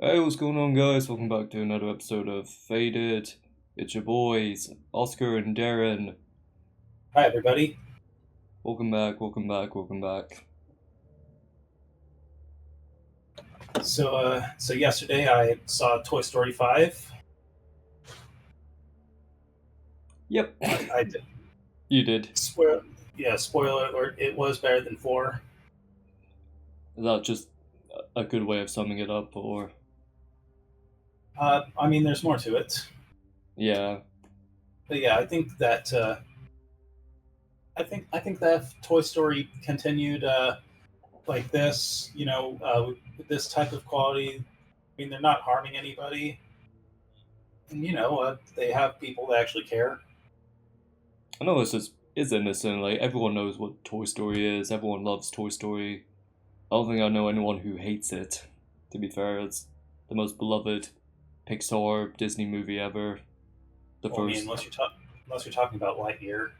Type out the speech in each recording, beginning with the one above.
Hey, what's going on, guys? Welcome back to another episode of Faded. It's your boys, Oscar and Darren. Hi, everybody. Welcome back, welcome back, welcome back. So yesterday I saw Toy Story 5. Yep, I did. you did. Spoil, yeah, spoiler alert. It was better than 4. Is that just a good way of summing it up, or? I mean, there's more to it, Yeah, but yeah, I think that if Toy Story continued like this, with this type of quality. I mean, they're not harming anybody, and they have people that actually care. I know it's innocent, like, everyone knows what Toy Story is, everyone loves Toy Story. I don't think I know anyone who hates it, to be fair. It's the most beloved Pixar Disney movie ever. The Well, I mean, first. unless you're talking about Lightyear.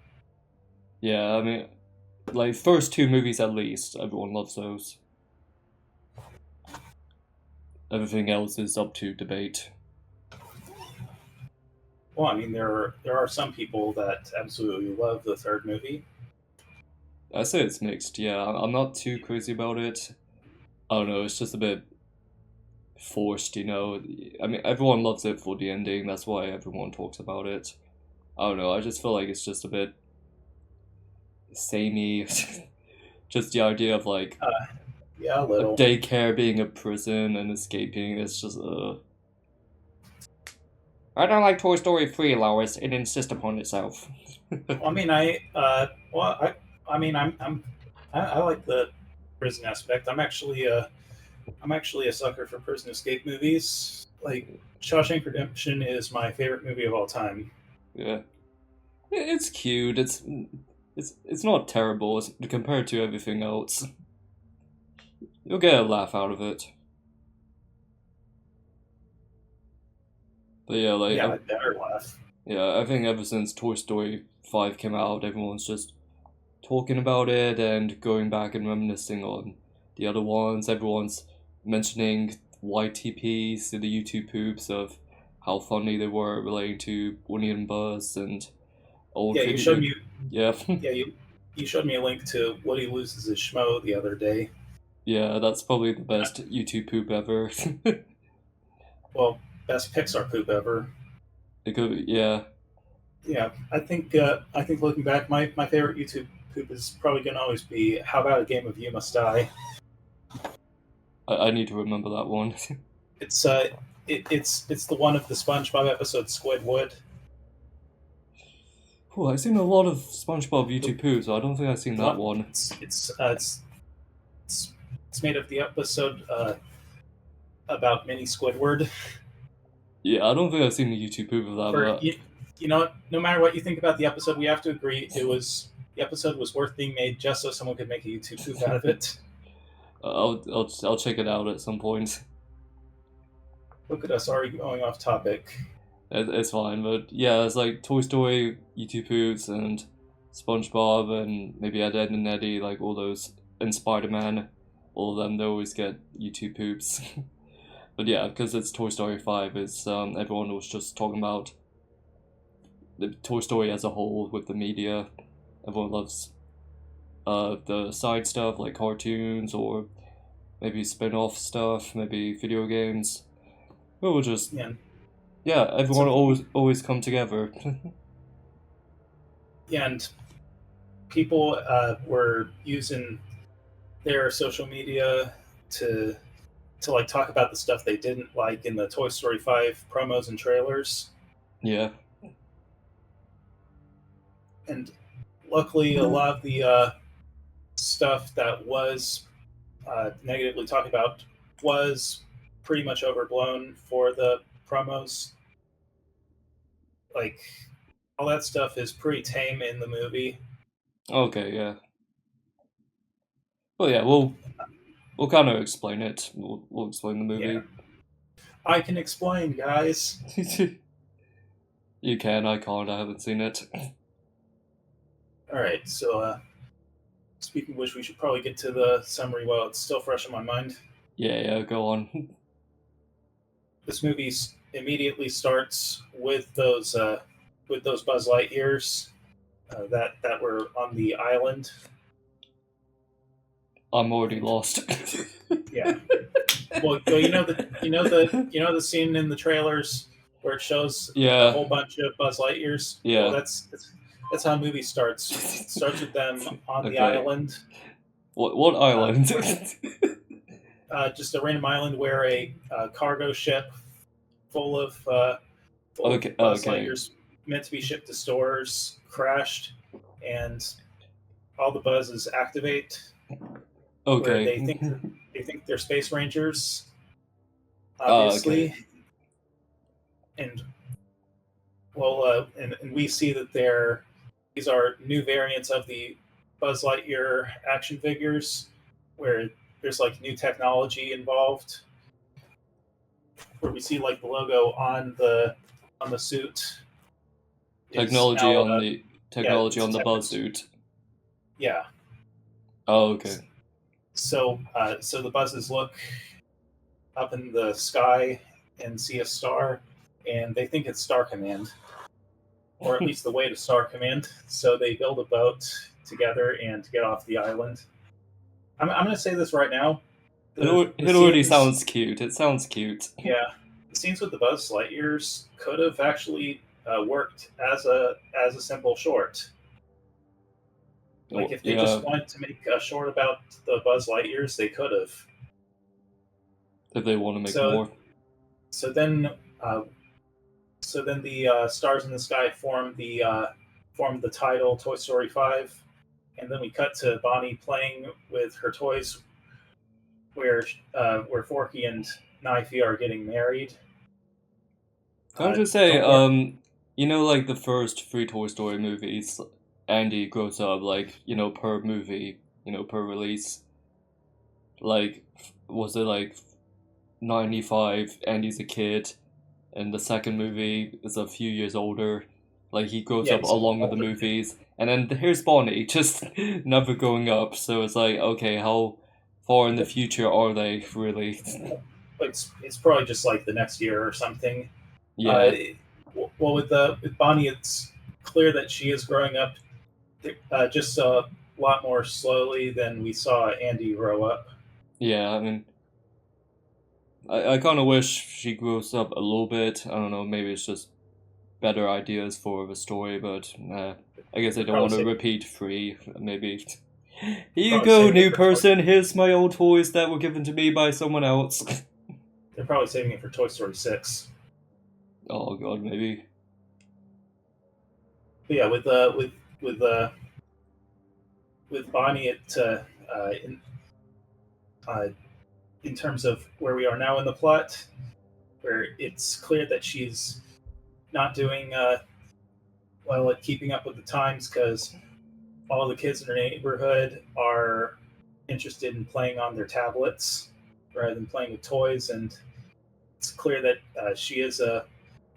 Yeah, I mean, like, first two movies at least, everyone loves those. Everything else is up to debate. Well, I mean, there are some people that absolutely love the third movie. I say it's mixed, yeah. I'm not too crazy about it. I don't know, it's just a bit forced, you know. I mean, everyone loves it for the ending, that's why everyone talks about it. I don't know, I just feel like it's just a bit samey. Just the idea of like Uh, yeah, a a little. daycare being a prison and escaping, it's just I don't like Toy Story 3, Lois. It insists upon itself. Well, I mean, I mean, I like the prison aspect. I'm actually a sucker for prison escape movies. Like Shawshank Redemption is my favorite movie of all time. Yeah. It's cute. It's not terrible compared to everything else. You'll get a laugh out of it. But yeah, Yeah, I better laugh. yeah, I think ever since Toy Story 5 came out, everyone's just talking about it and going back and reminiscing on the other ones. Everyone's mentioning YTPs in the YouTube poops of how funny they were relating to Woody and Buzz and old Yeah, you showed video. me. Yeah, Yeah, you showed me a link to Woody loses his schmo the other day. yeah, that's probably the best YouTube poop ever. Well, best Pixar poop ever. It could, yeah, Yeah, I think looking back, my favorite YouTube poop is probably going to always be "How about a game of You Must Die." I need to remember that one. It's it's the one of the SpongeBob episode Squidward. Oh, I've seen a lot of SpongeBob The, YouTube poops, so I don't think I've seen the that one one. it's it's made of the episode about Mini Squidward. Yeah, I don't think I've seen the YouTube poop of that, For but you know what? No matter what you think about the episode, we have to agree the episode was worth being made just so someone could make a YouTube poop out of it. I'll check it out at some point. Look at us already going off topic. It's fine, but yeah, it's like Toy Story, YouTube poops, and SpongeBob, and maybe Ed, Ed and Eddie, like all those, and Spider Man, all of them. They always get YouTube poops. But yeah, because it's Toy Story 5, it's everyone was just talking about the Toy Story as a whole with the media. Everyone loves the side stuff like cartoons or maybe spin-off stuff, maybe video games. It will just Yeah, yeah, everyone some always come together. yeah, and people were using their social media to like talk about the stuff they didn't like in the Toy Story 5 promos and trailers. Yeah, And luckily, a lot of the stuff that was negatively talked about was pretty much overblown for the promos. Like all that stuff is pretty tame in the movie. okay, yeah. Well, yeah, we'll kind of explain it. We'll explain the Yeah, movie. I can explain, guys. You can, I can't. I haven't seen it. All right, so speaking of which, we should probably get to the summary while it's still fresh in my mind. Yeah, yeah. Go on. this movie immediately starts with those Buzz Lightyears that were on the island. I'm already lost. Yeah. Well, you know the scene in the trailers where it shows a Yeah, whole bunch of Buzz Lightyears. Well, yeah. that's how the movie starts. It starts with them on the Okay. island, What uh, island? just a random island where a cargo ship full of Okay, Buzz okay, Lightyears meant to be shipped to stores crashed, and all the Buzzes activate where okay. they think they're space rangers, Oh, okay. obviously, and and we see that these are new variants of the Buzz Lightyear action figures, where there's like new technology involved, where we see like the logo on the suit is Technology now on the yeah technology it's on a the tech, buzz suit. yeah. Oh, okay. So the Buzzes look up in the sky and see a star, and they think it's Star Command, or at least the way to Star Command. So they build a boat together and get off the island. I'm going to say this right now. The It already scenes, sounds cute. It sounds cute. yeah, the scenes with the Buzz Lightyears could have actually worked as a simple short. Like if they Yeah, just wanted to make a short about the Buzz Lightyears, they could have. if they want to make So more. so then uh, so then the stars in the sky form the title Toy Story 5, and then we cut to Bonnie playing with her toys, where Forky and Knifey are getting married. Can I just say, Don't worry. like the first three Toy Story movies, Andy grows up like, per movie, per release. Like, was it like 95? Andy's a kid, and the second movie is a few years older. Like he grows Yeah, up he's an along with the older kid. movies, and then here's Bonnie just never growing up. So it's like, okay, how far in the future are they really? It's probably just like the next year or something. Uh, Yeah, well, with Bonnie, it's clear that she is growing up just a lot more slowly than we saw Andy grow up. yeah. I mean, I kind of wish she grows up a little bit. I don't know. Maybe it's just better ideas for the story, but I guess I They're don't probably want to saving, repeat three. Maybe. Here they're you probably go, saving it new for Toy, person. Here's my old toys that were given to me by someone else. they're probably saving it for Toy Story 6. Oh god, maybe. But yeah, with with Bonnie, in uh, in terms of where we are now in the plot, where it's clear that she's not doing well at keeping up with the times because all the kids in her neighborhood are interested in playing on their tablets rather than playing with toys, and it's clear that she is a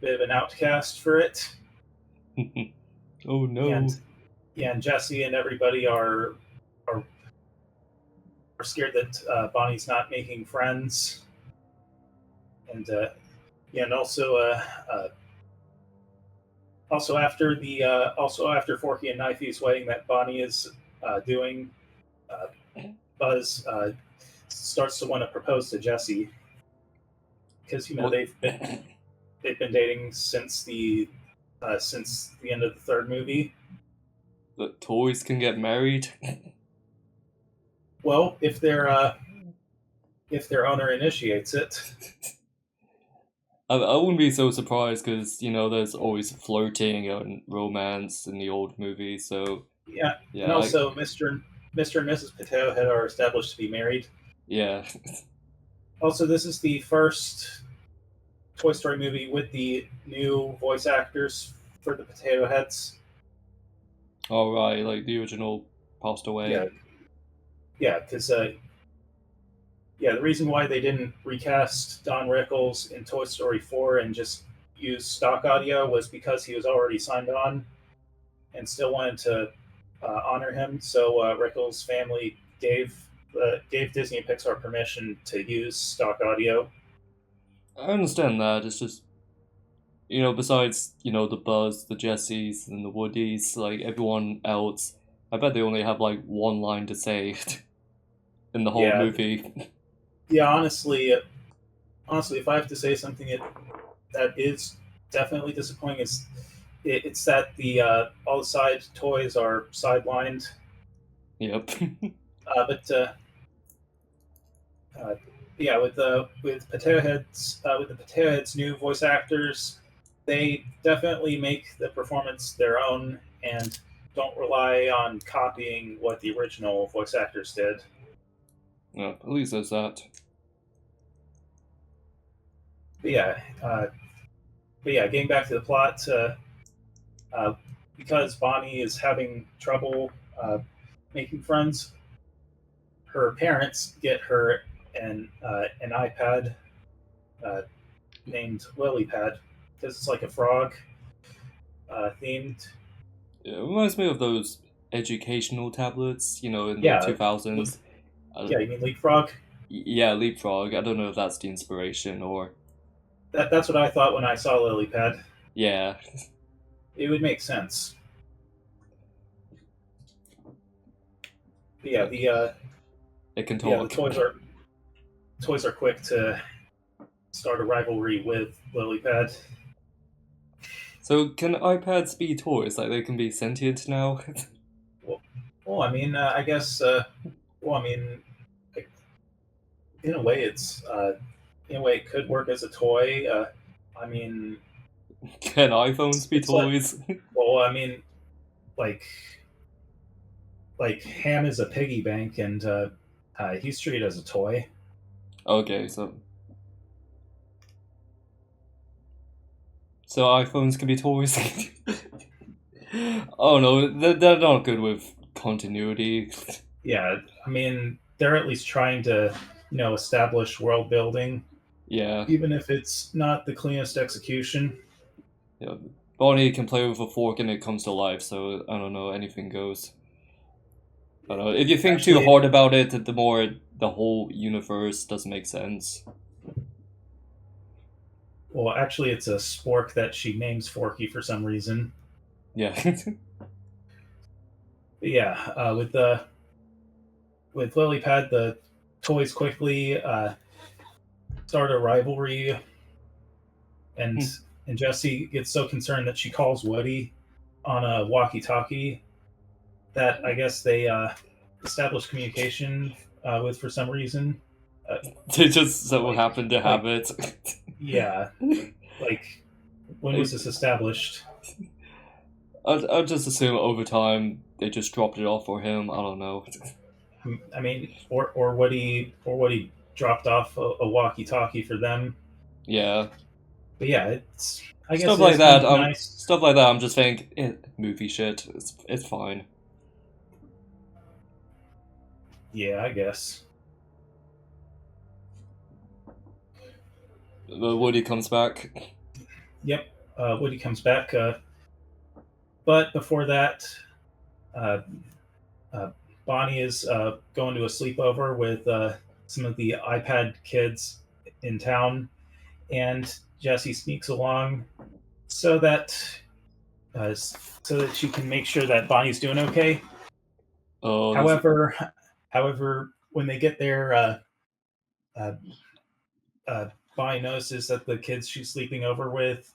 bit of an outcast for it. Oh no. And yeah, and Jesse and everybody are, are scared that Bonnie's not making friends, and yeah, and also after Forky and Knifey's wedding that Bonnie is doing, uh, Buzz starts to want to propose to Jesse because What? they've been dating since the end of the third movie. The toys can get married? Well, if their owner initiates it, I wouldn't be so surprised because, there's always flirting and romance in the old movies, so yeah, and yeah, also Mr. and Mrs. Potato Head are established to be married. yeah. Also, this is the first Toy Story movie with the new voice actors for the Potato Heads. Alright, like the original passed Yeah, away. yeah, because yeah, the reason why they didn't recast Don Rickles in Toy Story 4 and just use stock audio was because he was already signed on and still wanted to honor him. So Rickles' family gave Disney and Pixar permission to use stock audio. I understand that. It's just, besides, the Buzz, the Jessies, and the Woodies, like everyone else, I bet they only have like one line to say in the whole Yeah, movie. yeah. Honestly, if I have to say something that is definitely disappointing, it's that the all the side toys are sidelined. Yep. But uh, yeah, with the Potato Heads new voice actors, they definitely make the performance their own and don't rely on copying what the original voice actors did. Yeah, at least there's that. But yeah, getting back to the plot, uh, because Bonnie is having trouble making friends, her parents get her an iPad uh, named Lilypad because it's like a frog themed. It reminds me of those educational tablets, in the Yeah, 2000s. yeah. You mean Leapfrog? Yeah, Leapfrog. I don't know if that's the inspiration or. That's what I thought when I saw Lilypad. Yeah, It would make sense. But yeah, it can the talk. toys are quick to start a rivalry with Lilypad. So, can iPads be toys? Like, they can be sentient now? Well, well, I mean, I guess. Well, I mean, like, in a way, it could work as a toy. I mean, Can iPhones be it's like, toys? well, I mean, like Ham is a piggy bank, and he's treated as a toy. Okay, so iPhones can be toys? Oh no, they're not good with continuity. Yeah, I mean, they're at least trying to, establish world building, Yeah, even if it's not the cleanest execution. yeah. Bonnie can play with a fork and it comes to life, so I don't know, anything goes. I don't know. If you think too Actually, hard about it, the more the whole universe doesn't make sense. actually, it's a spork that she names Forky for some reason. Yeah. But yeah, with Lilypad, the toys quickly start a rivalry, and Jessie gets so concerned that she calls Woody on a walkie-talkie that I guess they establish communication with for some reason. Uh, They just so like, happen to have like, it. yeah, like when was Like, this established? I'd just assume over time they just dropped it off for him. I don't know. I mean, or Woody dropped off a walkie-talkie for them. Yeah, But yeah, it's I guess stuff it like is kind that. of nice. Stuff like that. I'm just thinking, movie shit. It's fine. Yeah, I guess. The Woody comes back. Yep. Woody comes back, but before that, uh, uh, Bonnie is going to a sleepover with some of the iPad kids in town, and Jessie sneaks along so that she can make sure that Bonnie's doing okay. Oh, However, when they get there, uh, Bonnie notices that the kids she's sleeping over with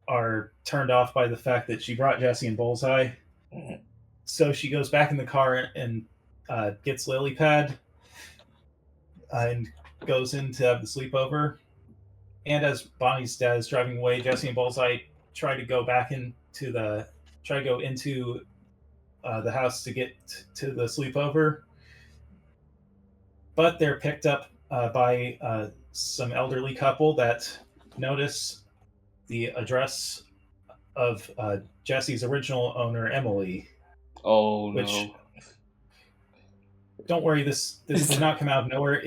are turned off by the fact that she brought Jessie and Bullseye. So she goes back in the car and gets Lilypad and goes in to have the sleepover. And as Bonnie's dad is driving away, Jessie and Bullseye try to go into the house to get to the sleepover, but they're picked up by some elderly couple that notice the address of Jesse's original owner, Emily. oh Which, no. don't worry, this did not come out of nowhere.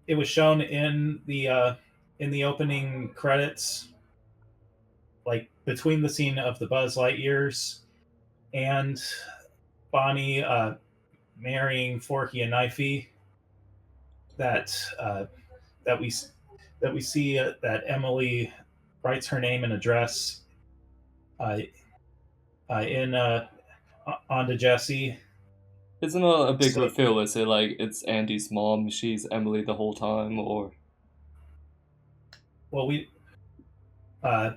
It was shown in the opening credits, like between the scene of the Buzz Lightyears and Bonnie marrying Forky and Knifey, that that we that we see that Emily writes her name and address uh, in onto Jesse. It's not a big So, reveal, is it? Like, it's Andy's mom, she's Emily the whole time, or. well, uh,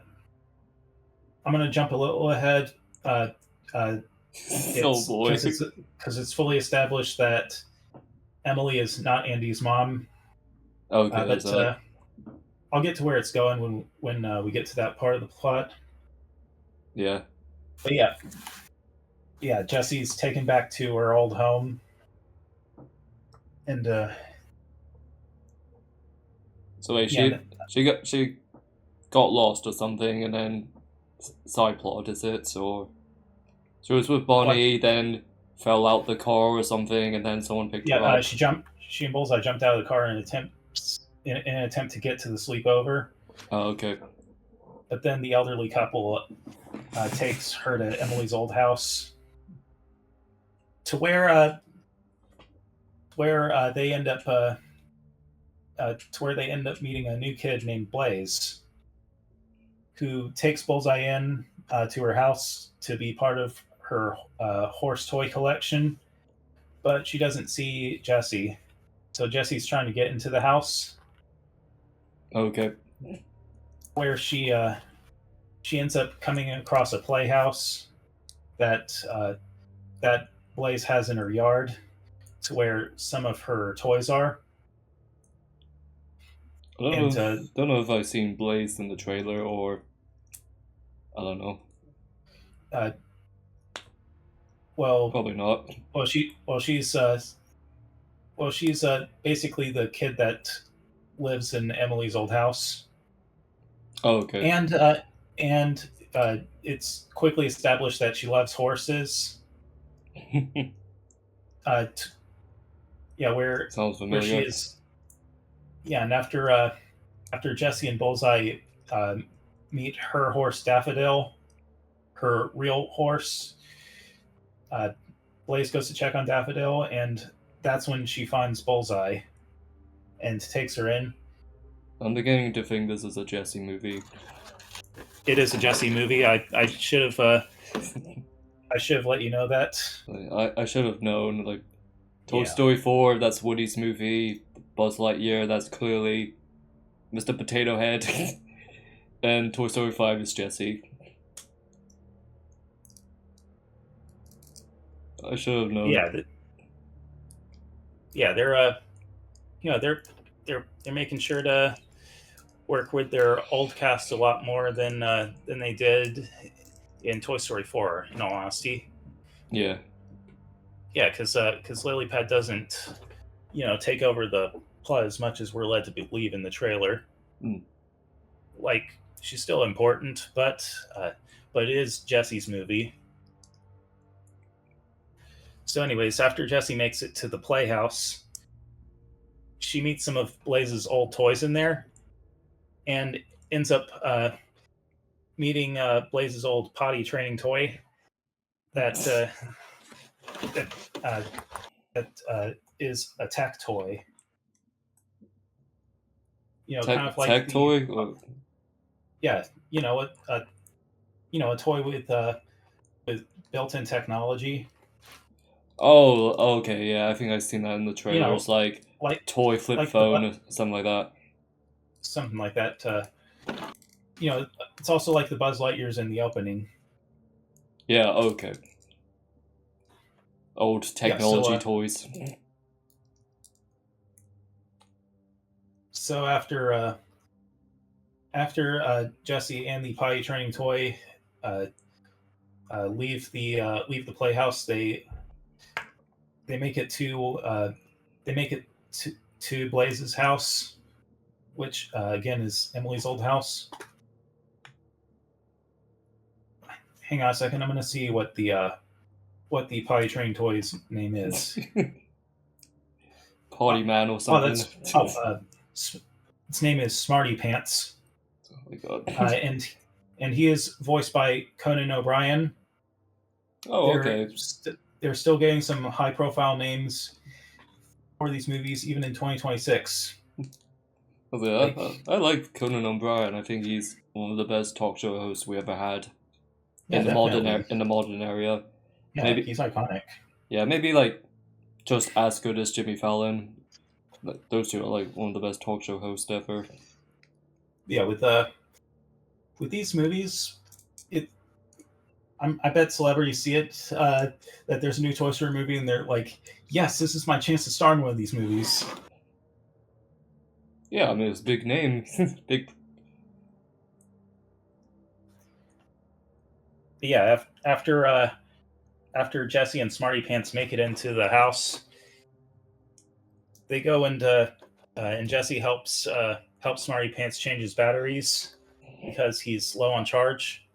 I'm gonna jump a little ahead. Uh, uh, Oh it's boy. because it's fully established that Emily is not Andy's mom. Okay, there's But that. I'll get to where it's going when we get to that part of the plot. Yeah. But yeah, Jesse's taken back to her old home, and So wait, yeah, she got lost or something, and then side plot is it? Or she was with like Bonnie, then fell out the car or something, and then someone picked yeah, her up. she and Bullseye jumped out of the car in an attempt to get to the sleepover, Oh, okay. but then the elderly couple takes her to Emily's old house, to where they end up to where they end up meeting a new kid named Blaze, who takes Bullseye in to her house to be part of her horse toy collection, but she doesn't see Jesse. So Jesse's trying to get into the house, Okay. where she ends up coming across a playhouse that that Blaze has in her yard, to where some of her toys are. And Don't know if I've seen Blaze in the trailer or I don't know. uh, well, Probably not. she's basically the kid that lives in Emily's old house, Oh, okay. and it's quickly established that she loves horses. T- yeah, Sounds where she familiar. is. Yeah, and after Jesse and Bullseye uh, meet her horse Daffodil, her real horse, uh, Blaze goes to check on Daffodil, and that's when she finds Bullseye and takes her in. I'm beginning to think this is a Jesse movie. It is a Jesse movie. I should have let you know that. I should have known. Like, Toy Yeah, Story 4, that's Woody's movie. Buzz Lightyear, that's clearly Mr. Potato Head. And Toy Story 5 is Jesse. I should have known. Yeah, they're they're making sure to work with their old cast a lot more than they did in Toy Story 4. In all honesty, Yeah. yeah, because Lily Pad doesn't take over the plot as much as we're led to believe in the trailer. Mm. Like, she's still important, but it is Jesse's movie. So, anyways, after Jessie makes it to the playhouse, she meets some of Blaze's old toys in there, and ends up meeting Blaze's old potty training toy that that is a tech toy. Kind of like Tech the toy? Or... yeah, a toy with built-in technology. Oh, okay, yeah, I think I've seen that in the You trailers. know, Like, like toy flip like phone, or something like that. something like that. It's also like the Buzz Lightyears in the opening. Yeah, okay. Old Yeah, so technology toys. so after Jesse and the potty training toy uh, leave the playhouse, they make it to Blaze's house, which again is Emily's old house. Hang on a second, I'm going to see what the potty training toy's name is. Potty Man or something. Its name is Smarty Pants. Oh my god. And he is voiced by Conan O'Brien. Oh, okay. They're still getting some high profile names for these movies, even in 2026. I, was like, Like, I like Conan O'Brien. I think he's one of the best talk show hosts we ever had yeah, definitely. in the modern area. Yeah, Maybe he's iconic. yeah, maybe like just as good as Jimmy Fallon. Like, those two are like one of the best talk show hosts ever. Yeah, with these movies, it I bet celebrities see it that there's a new Toy Story movie, and they're like, "Yes, this is my chance to star in one of these movies." Yeah, I mean it's a big name, big. But yeah, after Jesse and Smarty Pants make it into the house, they go and Jesse helps Smarty Pants change his batteries because he's low on charge,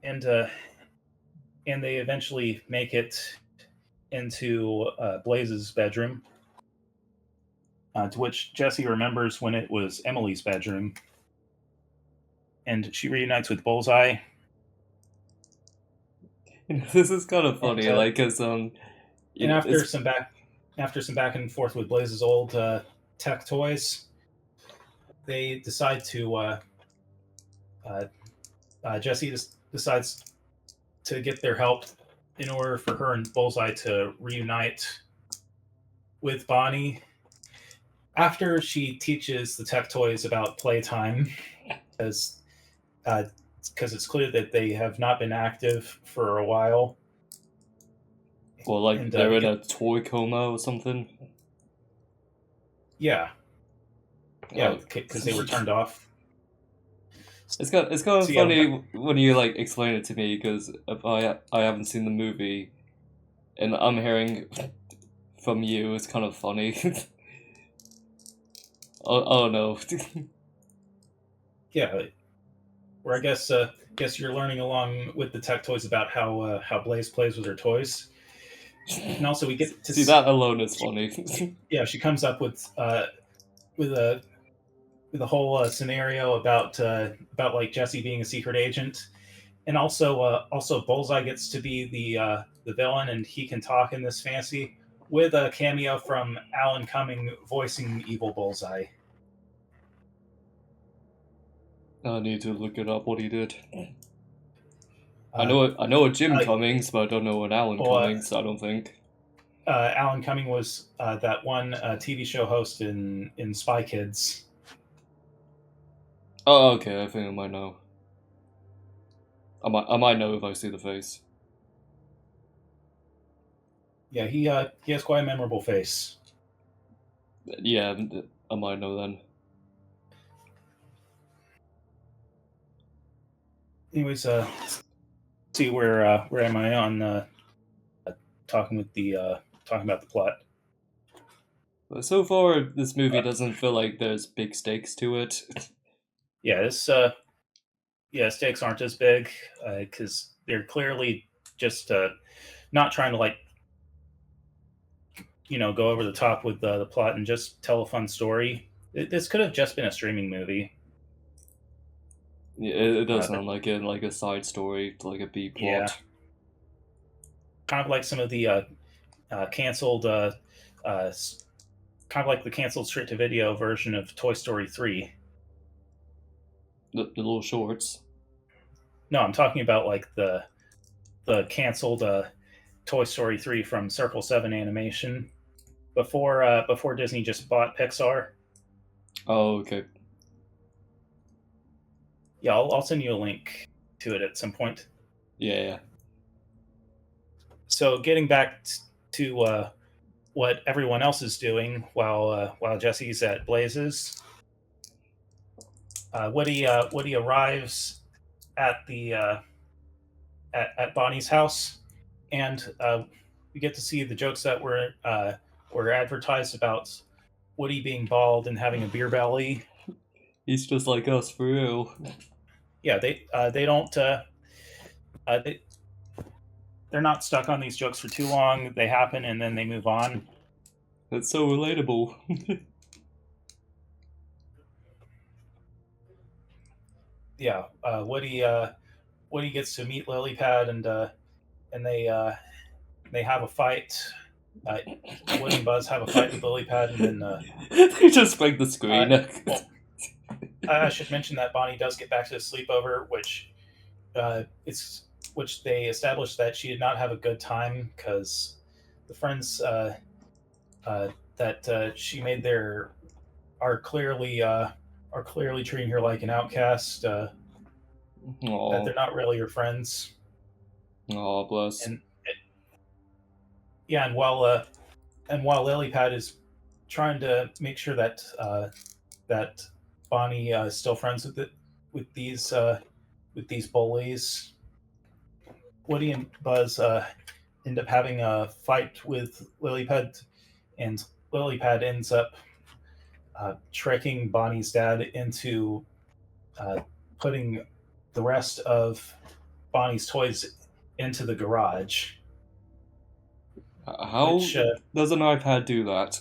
and uh, and they eventually make it into Blaze's bedroom, to which Jesse remembers when it was Emily's bedroom, and she reunites with Bullseye. This is kind of And funny, like, cause you and know, it's after some back and forth with Blaze's old tech toys, they decide to uh, Jesse decides to get their help in order for her and Bullseye to reunite with Bonnie after she teaches the tech toys about playtime, because it's clear that they have not been active for a while. well, like And they're in a toy coma or something. yeah, Oh. because they were turned off. It's kind of So yeah, funny when you like explain it to me because if I haven't seen the movie and I'm hearing from you, it's kind of funny. Oh no. yeah, where I guess you're learning along with the tech toys about how Blaze plays with her toys, and also we get to See, that alone is funny. yeah, she comes up with a with a whole scenario about like Jesse being a secret agent, and also Bullseye gets to be the villain, and he can talk in this fantasy with a cameo from Alan Cumming voicing evil Bullseye. I need to look it up what he did. Uh, I know a Jim uh, Cummings, but I don't know an Alan well, Cummings. I don't think. Alan Cumming was that one TV show host in Spy Kids. Oh, okay. I think I might know. I might know if I see the face. Yeah, he has quite a memorable face. Yeah, I might know then. Anyways, see where am I on talking with the talking about the plot? But so far, this movie doesn't feel like there's big stakes to it. Yeah, this stakes aren't as big because they're clearly just not trying to like go over the top with the plot and just tell a fun story. This could have just been a streaming movie. Yeah, it does But sound like it, like a side story, like a B yeah, plot. kind of like some of the canceled, kind of like the canceled straight to video version of Toy Story 3. The little shorts. No, I'm talking about like the canceled Toy Story 3 from Circle 7 Animation before Disney just bought Pixar. Oh, okay. Yeah, I'll send you a link to it at some point. Yeah. So getting back to what everyone else is doing while Jesse's at Blazes, Woody arrives at the at Bonnie's house, and we get to see the jokes that were advertised about Woody being bald and having a beer belly. He's just like us for real. Yeah, they don't they're not stuck on these jokes for too long. They happen and then they move on. That's so relatable. Yeah, Woody gets to meet Lilypad, and they have a fight Woody and Buzz have a fight with Lily Pad, and then They just break the screen. well, I should mention that Bonnie does get back to the sleepover, it's which they established that she did not have a good time because the friends that she made there are clearly treating her like an outcast. That Aw, they're not really her friends, aw, bless. and yeah, and while Lilypad is trying to make sure that that Bonnie is still friends with these bullies, Woody and Buzz end up having a fight with Lilypad, and Lilypad ends up tricking Bonnie's dad into putting the rest of Bonnie's toys into the garage, How which does an iPad do that?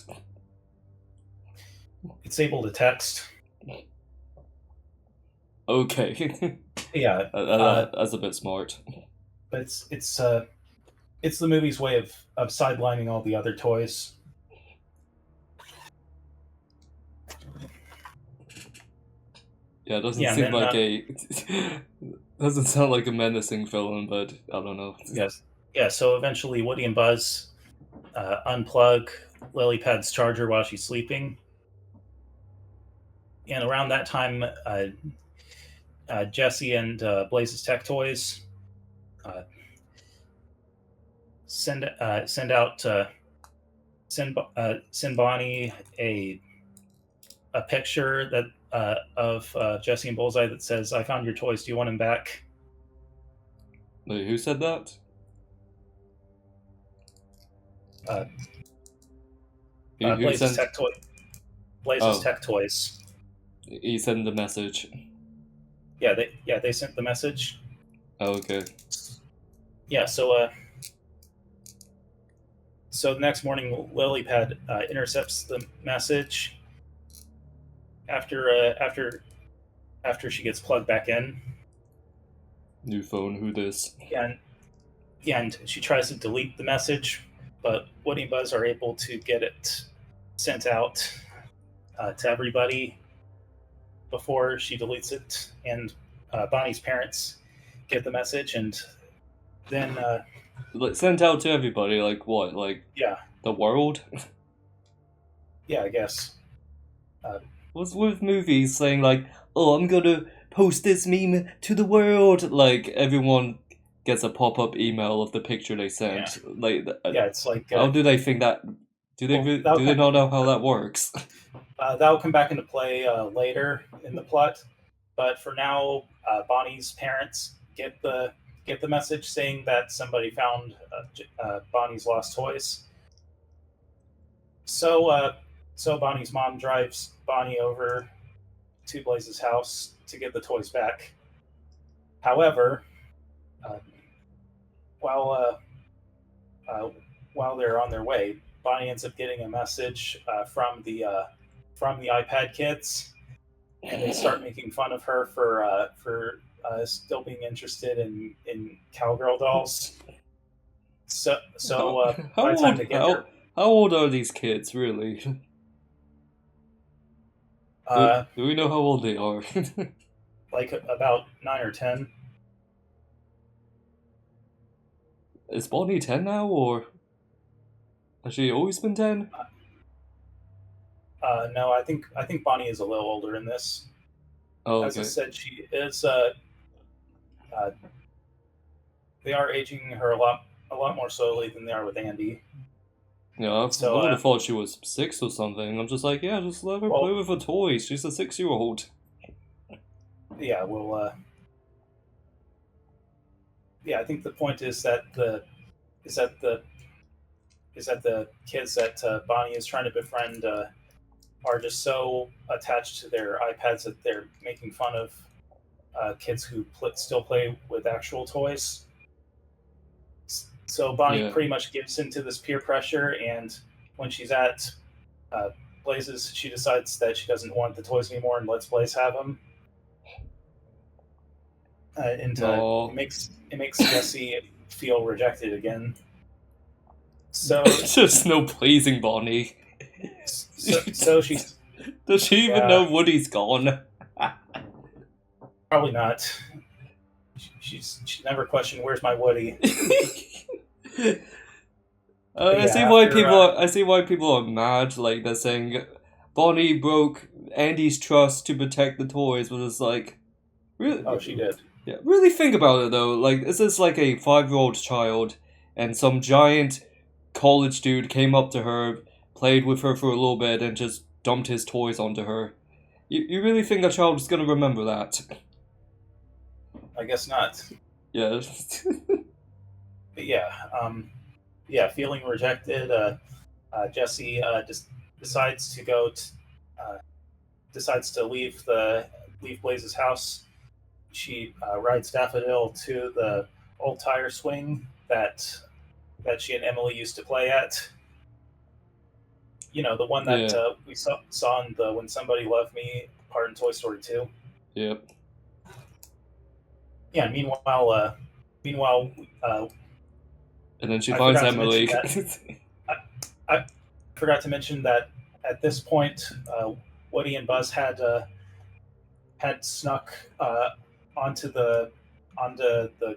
it's able to text. Okay. Yeah, That's a bit smart. but it's the movie's way of sidelining all the other toys. Yeah, it doesn't Yeah, and seem then like a doesn't sound like a menacing film, but I don't know. yes, yeah. So eventually, Woody and Buzz unplug Lilypad's charger while she's sleeping, and around that time, Jesse and Blaze's Tech Toys uh, send Bonnie a picture that of Jesse and Bullseye that says, "I found your toys. Do you want them back?" Wait, who said that? Uh, Who Blaze's sent? Blaze's Oh, Tech Toys. he sent the message. They sent the message. Oh, okay. Yeah, so the next morning, Lilypad intercepts the message after she gets plugged back in. New phone. Who this? And she tries to delete the message, but Woody and Buzz are able to get it sent out to everybody before she deletes it. And Bonnie's parents get the message, and then Like sent out to everybody. Like what? Like yeah, the world? I guess. What's with movies saying like, "Oh, I'm gonna post this meme to the world"? Like everyone gets a pop-up email of the picture they sent. Like, It's like how do they think that? Do they that'll do they not know how that works? that'll come back into play later in the plot. But for now, Bonnie's parents get the message saying that somebody found Bonnie's lost toys. So Bonnie's mom drives Bonnie over to Blaze's house to get the toys back. However, uh, while while they're on their way, Bonnie ends up getting a message from the iPad kids, and they start making fun of her for still being interested in cowgirl dolls. So by the time they get there, How old are these kids really? Do we know how old they are? like about 9 or 10. Is Bonnie 10 now, or has she always been 10? No, I think Bonnie is a little older in this. Oh, As I okay. said, she is. They are aging her a lot more slowly than they are with Andy. Yeah, I So would have thought she was 6 or something. I'm just like, yeah, just let her play well, with her toys. She's a 6-year-old. yeah, I think the point is that is that the the kids that Bonnie is trying to befriend are just so attached to their iPads that they're making fun of kids who still play with actual toys. So Bonnie Yeah. pretty much gives into this peer pressure, and when she's at Blaze's, she decides that she doesn't want the toys anymore and lets Blaze have them. And No. it makes Jesse feel rejected again. So, Just no pleasing Bonnie. so she's Does she even Yeah. know Woody's gone? probably not. She's never questioned where's my Woody. But I yeah, see why after, people. I see why people are mad. Like they're saying, Bonnie broke Andy's trust to protect the toys, but it's like, really, oh, she did. yeah, really think about it though. Like, is this like a 5-year-old child, and some giant college dude came up to her, played with her for a little bit, and just dumped his toys onto her? You really think a child is gonna remember that? I guess not. Yeah. But yeah, feeling rejected. Jesse just decides to go. Decides to leave Blaze's house. She rides Daffodil to the old tire swing that she and Emily used to play at. You know, the one that Yeah. we saw in the When Somebody Loved Me part in Toy Story 2. Yep. Yeah. Meanwhile, And then she I finds forgot to mention Emily. that. I forgot to mention that at this point, Woody and Buzz had snuck onto the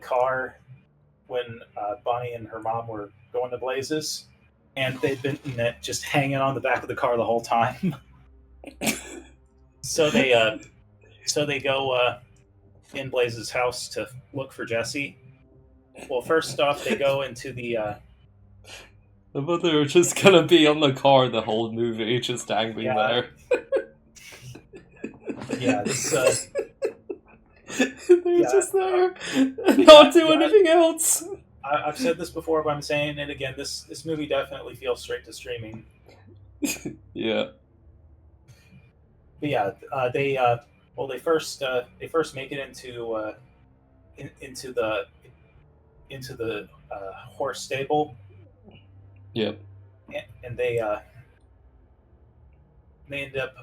car when Bonnie and her mom were going to Blazes, and they'd been just hanging on the back of the car the whole time. So they go in Blaze's house to look for Jesse. Well, first off, they go into the The mother just gonna be on the car the whole movie, just hanging Yeah. there. yeah this They're Yeah. just there, not do Yeah. anything else. I've said this before, but I'm saying it again. This movie definitely feels straight to streaming. Yeah, But yeah, they first make it into the horse stable, yep, and they end up.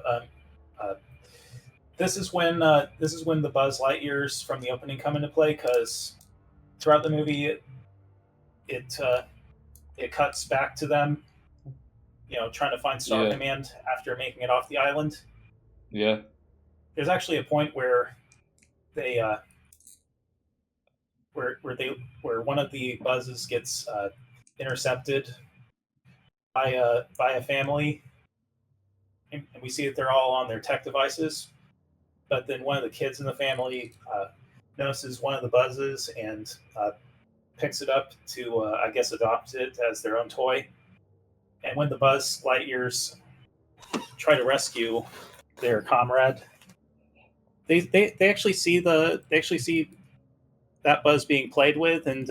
This is when the Buzz Lightyears from the opening come into play, because throughout the movie it cuts back to them, trying to find Star Yeah. Command after making it off the island. yeah, There's actually a point where they where one of the Buzzes gets intercepted by a family, and we see that they're all on their tech devices. But then one of the kids in the family notices one of the Buzzes and picks it up to, I guess, adopt it as their own toy. And when the Buzz Lightyears try to rescue their comrade, they actually see that Buzz being played with, and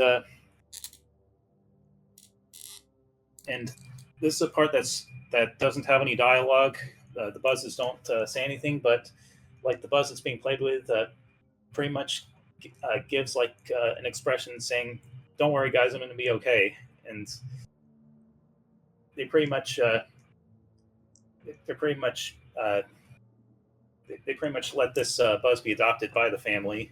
this is a part that doesn't have any dialogue. The Buzzes don't say anything, but like the Buzz that's being played with pretty much gives like an expression saying, "Don't worry, guys, I'm going to be okay." And they pretty much let this Buzz be adopted by the family.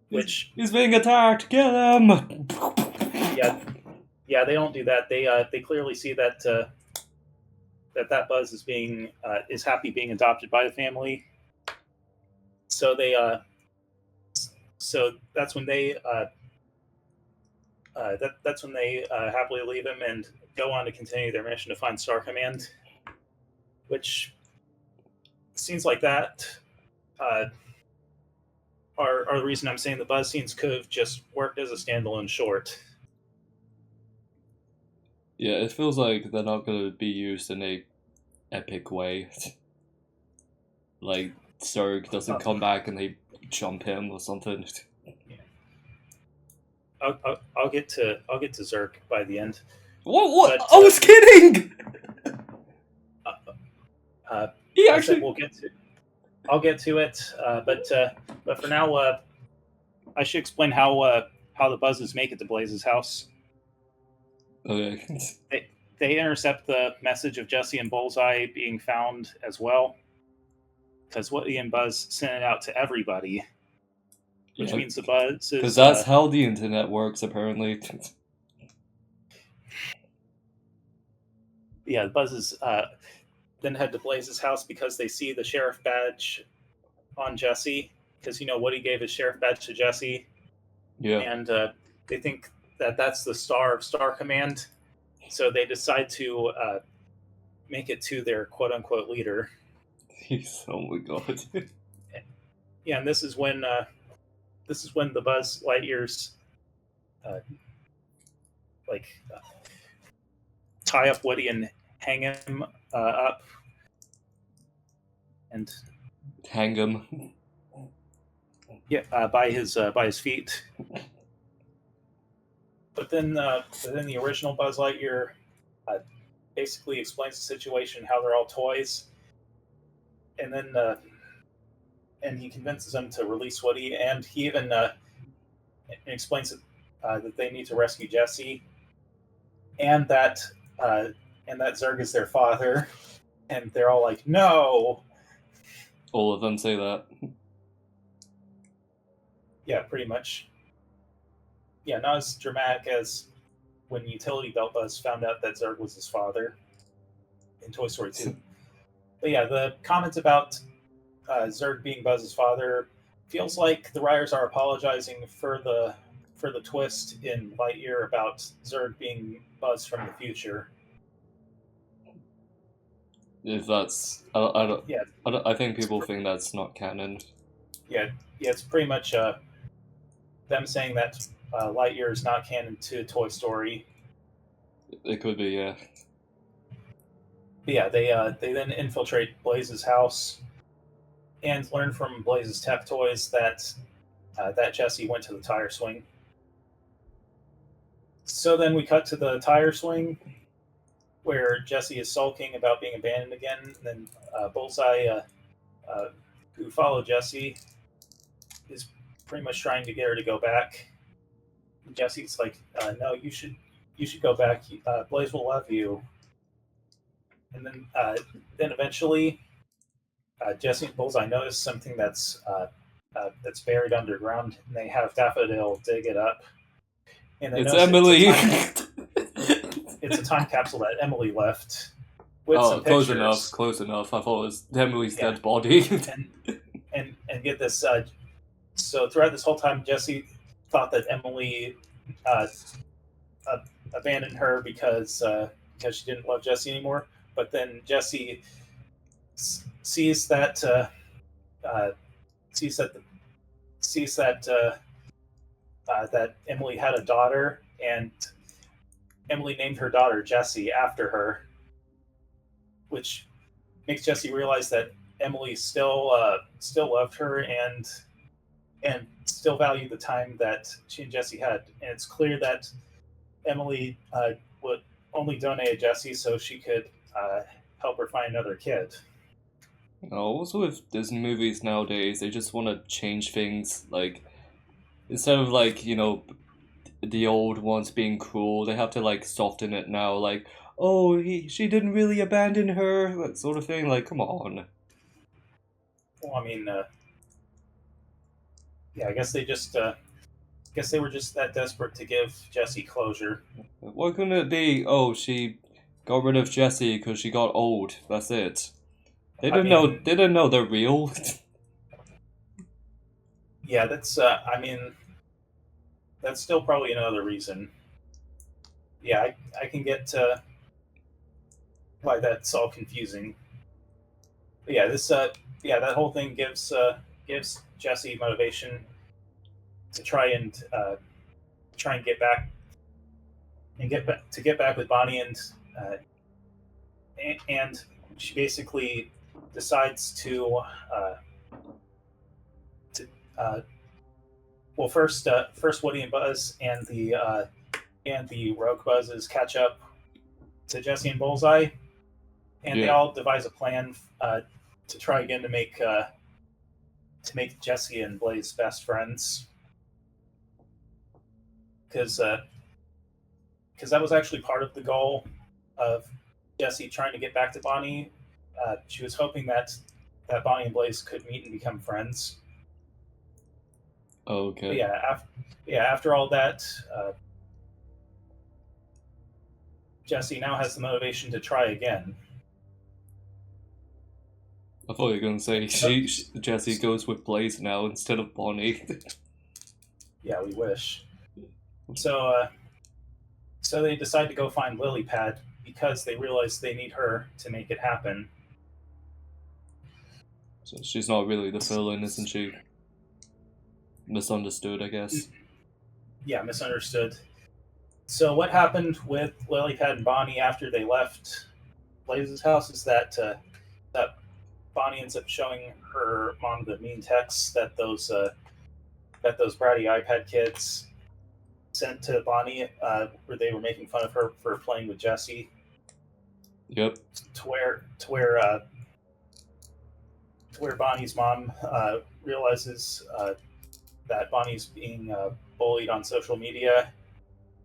Which he's being attacked. Get him! yeah, they don't do that. They clearly see that that Buzz is happy being adopted by the family. So that's when they happily leave him and go on to continue their mission to find Star Command, which scenes like that are the reason I'm saying the Buzz scenes could have just worked as a standalone short. Yeah, it feels like they're not gonna be used in a epic way. Like Zurg doesn't come back and they jump him or something. I'll get to Zurg by the end. What? But, I was kidding. He actually. I'll get to it, but for now, I should explain how the Buzzes make it to Blaze's house. Okay. They intercept the message of Jesse and Bullseye being found as well, because Woody and Buzz sent it out to everybody, which means the Buzzes. Because that's how the internet works, apparently. Yeah, the Buzzes then head to Blaze's house because they see the sheriff badge on Jesse, because Woody gave his sheriff badge to Jesse, Yeah. and they think that that's the star of Star Command, so they decide to make it to their quote unquote leader. Oh my god. Yeah, and this is when the Buzz Lightyears uh, like tie up Woody and hang him up, and Hang him. by his feet. But then the original Buzz Lightyear basically explains the situation, how they're all toys, and then and he convinces them to release Woody, and he even explains that they need to rescue Jesse, and that Zurg is their father, and they're all like, "No." All of them say that. Yeah, pretty much. Yeah, not as dramatic as when Utility Belt Buzz found out that Zurg was his father in Toy Story 2. But yeah, the comments about Zurg being Buzz's father feels like the writers are apologizing for the twist in Lightyear about Zurg being Buzz from the future. If that's, I don't, Yeah, I think people think that's not canon. yeah, it's pretty much them saying that Lightyear is not canon to Toy Story. It could be, yeah. But yeah, they then infiltrate Blaze's house and learn from Blaze's tech toys that Jesse went to the tire swing. So then we cut to the tire swing, where Jesse is sulking about being abandoned again. And then Bullseye, who followed Jesse, is pretty much trying to get her to go back. And Jesse's like, "No, you should go back. Blaze will love you." And then eventually, Jesse and Bullseye notice something that's buried underground, and they have Daffodil dig it up. And they It's notice Emily! It's a time capsule that Emily left. With Oh, some close pictures. enough. I thought it was Emily's Yeah. dead body. and get this. So throughout this whole time, Jesse thought that Emily abandoned her because she didn't love Jesse anymore. But then Jesse sees that that Emily had a daughter, and Emily named her daughter Jessie after her, which makes Jesse realize that Emily still loved her and still valued the time that she and Jesse had. And it's clear that Emily would only donate Jesse so she could help her find another kid. Also with Disney movies nowadays, they just want to change things, like, instead of, like, the old ones being cruel, they have to, like, soften it now, like, oh, she didn't really abandon her, that sort of thing, like, come on. Well, I mean, I guess they were just that desperate to give Jesse closure. What couldn't it be? Oh, she got rid of Jesse because she got old, that's it. They didn't know they're real. Yeah, that's that's still probably another reason. Yeah, I can get why that's all confusing. But yeah, that whole thing gives Jesse motivation to try and get back with Bonnie, and she basically decides to well, first Woody and Buzz and the Rogue Buzzes catch up to Jesse and Bullseye, and they all devise a plan to try again to make Jesse and Blaze best friends, because that was actually part of the goal of Jesse trying to get back to Bonnie. She was hoping that Bonnie and Blaze could meet and become friends. Okay. But after all that, Jesse now has the motivation to try again. I thought you were gonna say Jesse goes with Blaze now instead of Bonnie. Yeah, we wish. So, so they decide to go find Lily Pad because they realize they need her to make it happen. So she's not really the villain, isn't she? Misunderstood, I guess. Yeah, misunderstood. So what happened with Lily Pad and Bonnie after they left Blaze's house is that that Bonnie ends up showing her mom the mean texts that those bratty iPad kids sent to Bonnie, where they were making fun of her for playing with Jesse. Yep. To where Bonnie's mom realizes that Bonnie's being bullied on social media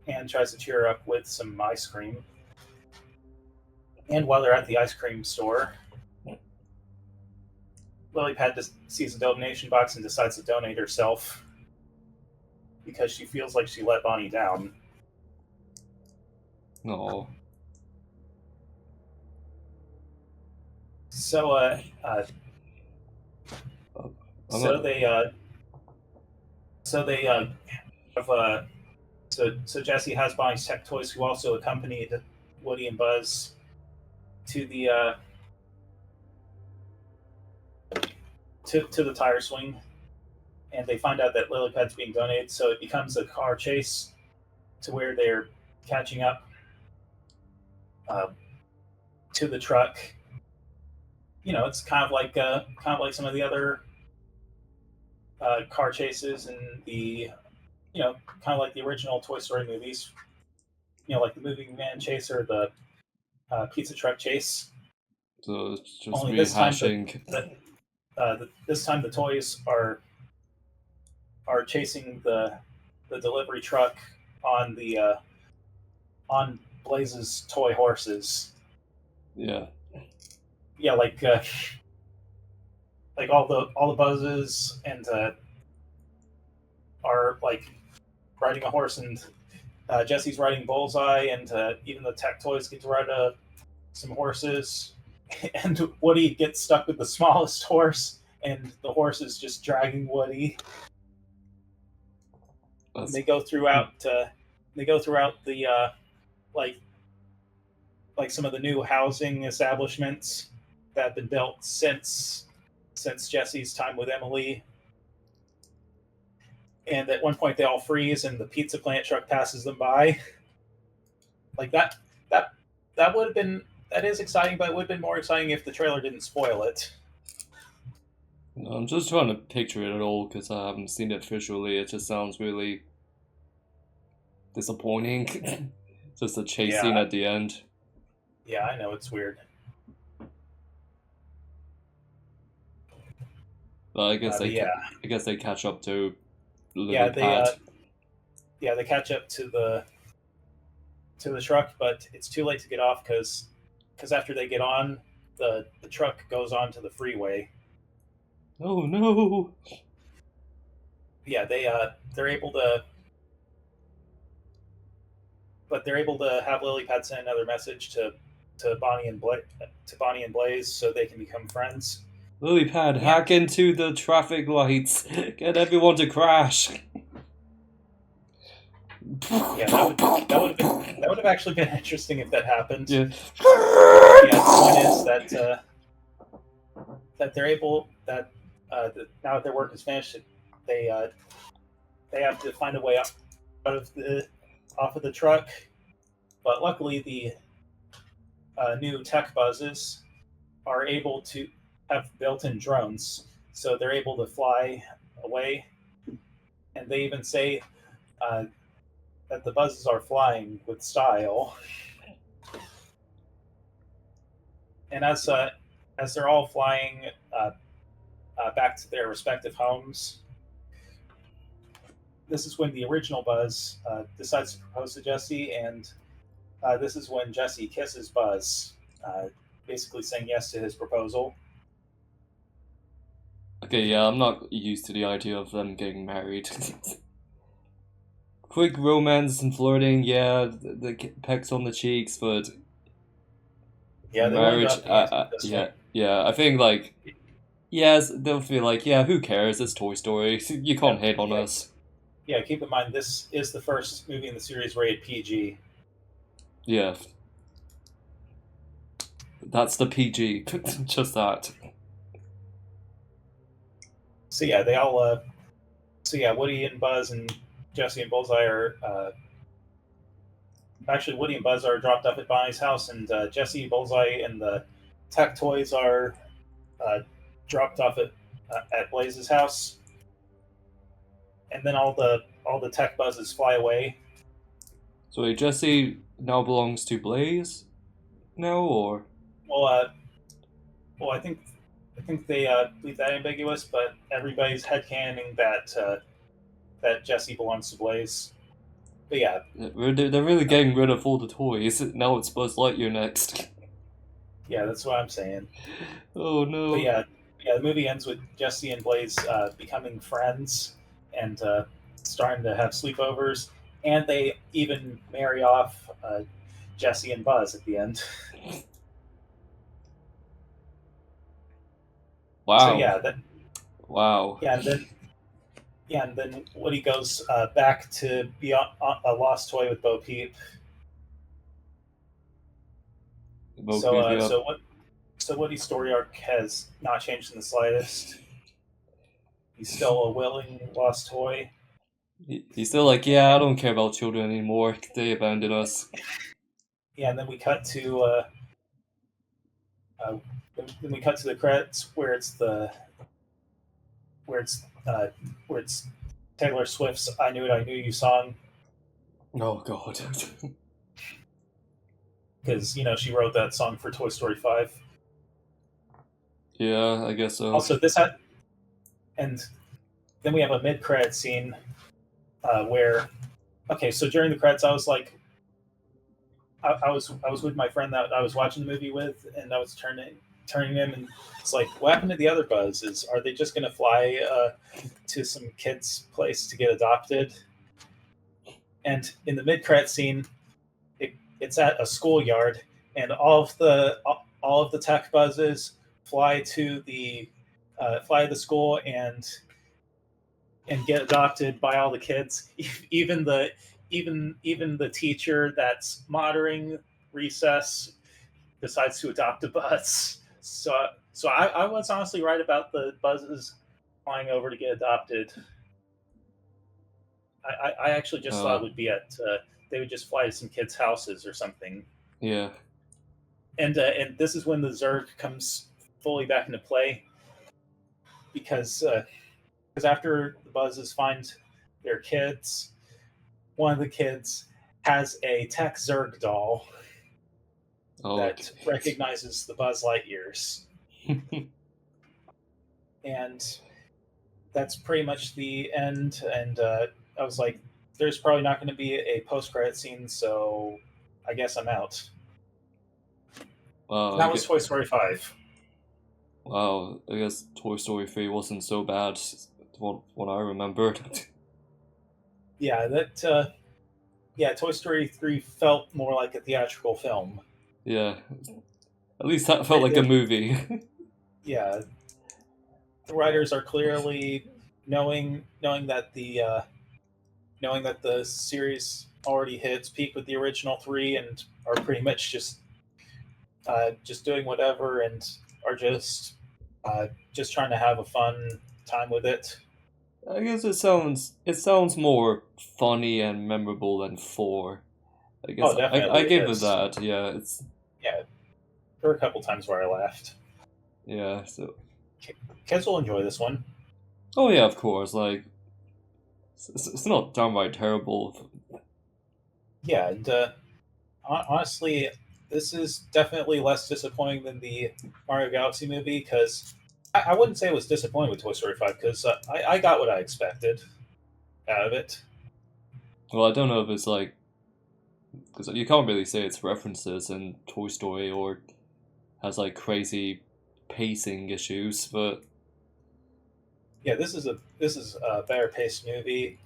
and tries to cheer her up with some ice cream. And while they're at the ice cream store, Lily Pad just sees a donation box and decides to donate herself because she feels like she let Bonnie down. No. So, so they have so Jesse has Bonnie's tech toys, who also accompanied Woody and Buzz to the to the tire swing, and they find out that Lily Pad's being donated. So it becomes a car chase to where they're catching up to the truck. You know, it's kind of like some of the other car chases in the, you know, kind of like the original Toy Story movies. You know, like the Moving Van chase or the pizza truck chase. So it's just Only rehashing. This time the toys are chasing the delivery truck on the on Blaze's toy horses. Yeah. Yeah, like all the Buzzes and are like riding a horse, and Jesse's riding Bullseye, and even the tech toys get to ride some horses. And Woody gets stuck with the smallest horse, and the horse is just dragging Woody. They go throughout the like some of the new housing establishments that have been built since Jesse's time with Emily. And at one point they all freeze and the pizza plant truck passes them by. Like that would have been, that is exciting, but it would have been more exciting if the trailer didn't spoil it. I'm just trying to picture it at all because I haven't seen it visually. It just sounds really disappointing. Just a chase scene at the end. Yeah, I know, it's weird. But I guess they catch up to Lily Pad. They catch up to the truck, but it's too late to get off because after they get on, the truck goes onto the freeway. Oh no! Yeah, they're able to, but they're able to have Lily Pad send another message to Bonnie and Blaze so they can become friends. Lily Pad, hack into the traffic lights. Get everyone to crash. Yeah, that would have actually been interesting if that happened. Yeah. The point is that they're able now that their work is finished, they have to find a way off of the truck. But luckily, the new tech Buzzes are able to have built-in drones, so they're able to fly away. And they even say that the Buzzes are flying with style. And as they're all flying back to their respective homes, this is when the original Buzz decides to propose to Jesse, and this is when Jesse kisses Buzz, basically saying yes to his proposal. Okay, yeah, I'm not used to the idea of them getting married. quick romance and flirting, yeah, the pecks on the cheeks, but Yeah, they want to marriage, drop the ante with this yeah, one. yeah. I think like yes, they'll feel like yeah, who cares? It's Toy Story. You Yeah, can't hate on yeah, us. yeah. Keep in mind, this is the first movie in the series rated PG. Yeah, that's the PG. Just that. So yeah, they all. So yeah, Woody and Buzz and Jesse and Bullseye are actually Woody and Buzz are dropped off at Bonnie's house, and Jesse, Bullseye, and the tech toys are uh, dropped off at Blaze's house, and then all the tech buzzes fly away. So wait, Jesse now belongs to Blaze now, or Well, well, I think they leave that ambiguous, but everybody's headcanoning that Jesse belongs to Blaze. But yeah, they're really getting rid of all the toys. Now it's Buzz Lightyear next. yeah, that's what I'm saying. Oh But no. yeah, the movie ends with Jesse and Blaze becoming friends and starting to have sleepovers, and they even marry off Jesse and Buzz at the end. So Wow. yeah, that Wow. yeah, and then Woody goes back to be a lost toy with Bo Peep. Bo Peep, yeah. So Woody's story arc has not changed in the slightest. He's still a willing lost toy. He's still like, yeah, I don't care about children anymore. They abandoned us. Yeah, and then we cut to uh, then we cut to the credits where it's uh, where it's Taylor Swift's "I Knew It, I Knew You" song, Oh god. because she wrote that song for Toy Story 5. Yeah, I guess so. Also, this had and then we have a mid-credit scene where okay, so during the credits, I was like, I was with my friend that I was watching the movie with, and I was turning him, and it's like, what happened to the other buzzes? Are they just going to fly to some kid's place to get adopted? And in the mid-credit scene, it's at a schoolyard, and all of the tech buzzes fly to the school and get adopted by all the kids, even the teacher that's monitoring recess decides to adopt a buzz. So I was honestly right about the buzzes flying over to get adopted. I actually just thought it would be they would just fly to some kids' houses or something. Yeah. And this is when the Zerg comes fully back into play because after the buzzes find their kids, one of the kids has a tech Zerg doll that Okay. recognizes the Buzz Lightyears, and that's pretty much the end. And I was like, "There's probably not going to be a post-credit scene, so I guess I'm out." Wow, That was Toy Story 5. wow, I guess Toy Story 3 wasn't so bad, what I remembered. Yeah, Toy Story 3 felt more like a theatrical film. Yeah, at least that felt They, like a they, movie. yeah, the writers are clearly knowing that the series already hit its peak with the original three and are pretty much just doing whatever and are just trying to have a fun time with it. I guess it sounds more funny and memorable than 4. I guess Oh, I definitely it give it is. that. Yeah, it's Yeah, there were a couple times where I laughed. yeah. So Kids will enjoy this one. oh yeah, of course. Like it's not downright terrible. Yeah, and honestly, this is definitely less disappointing than the Mario Galaxy movie because I wouldn't say it was disappointing with Toy Story 5 because I got what I expected out of it. Well, I don't know if it's like because you can't really say it's references in Toy Story or has like crazy pacing issues, but Yeah, this is a better paced movie,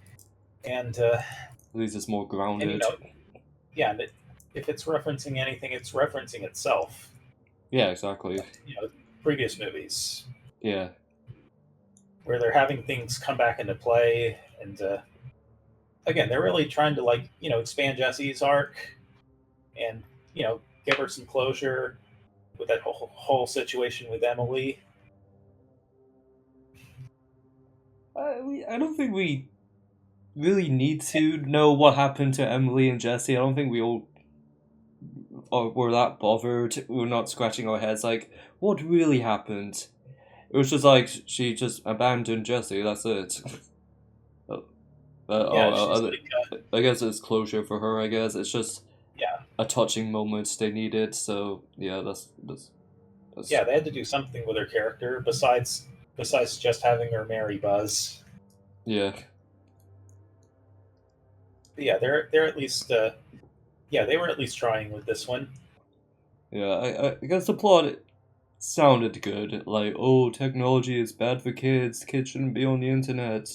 and At least it's more And grounded. yeah, and if it's referencing anything, it's referencing itself. Yeah, exactly. Previous movies Yeah. where they're having things come back into play, and again, they're really trying to expand Jesse's arc and give her some closure with that whole situation with Emily. I don't think we really need to know what happened to Emily and Jesse. I don't think we all were that bothered. We're not scratching our heads like, what really happened? It was just like she just abandoned Jesse. That's it. Yeah, she's like, I guess it's closure for her. I guess it's just yeah, a touching moment they needed. So yeah, that's yeah, they had to do something with her character besides just having her marry Buzz. yeah. But yeah, they're at least yeah, they were at least trying with this one. Yeah, I guess the plot sounded good. Like, oh, technology is bad for kids. Kids shouldn't be on the internet.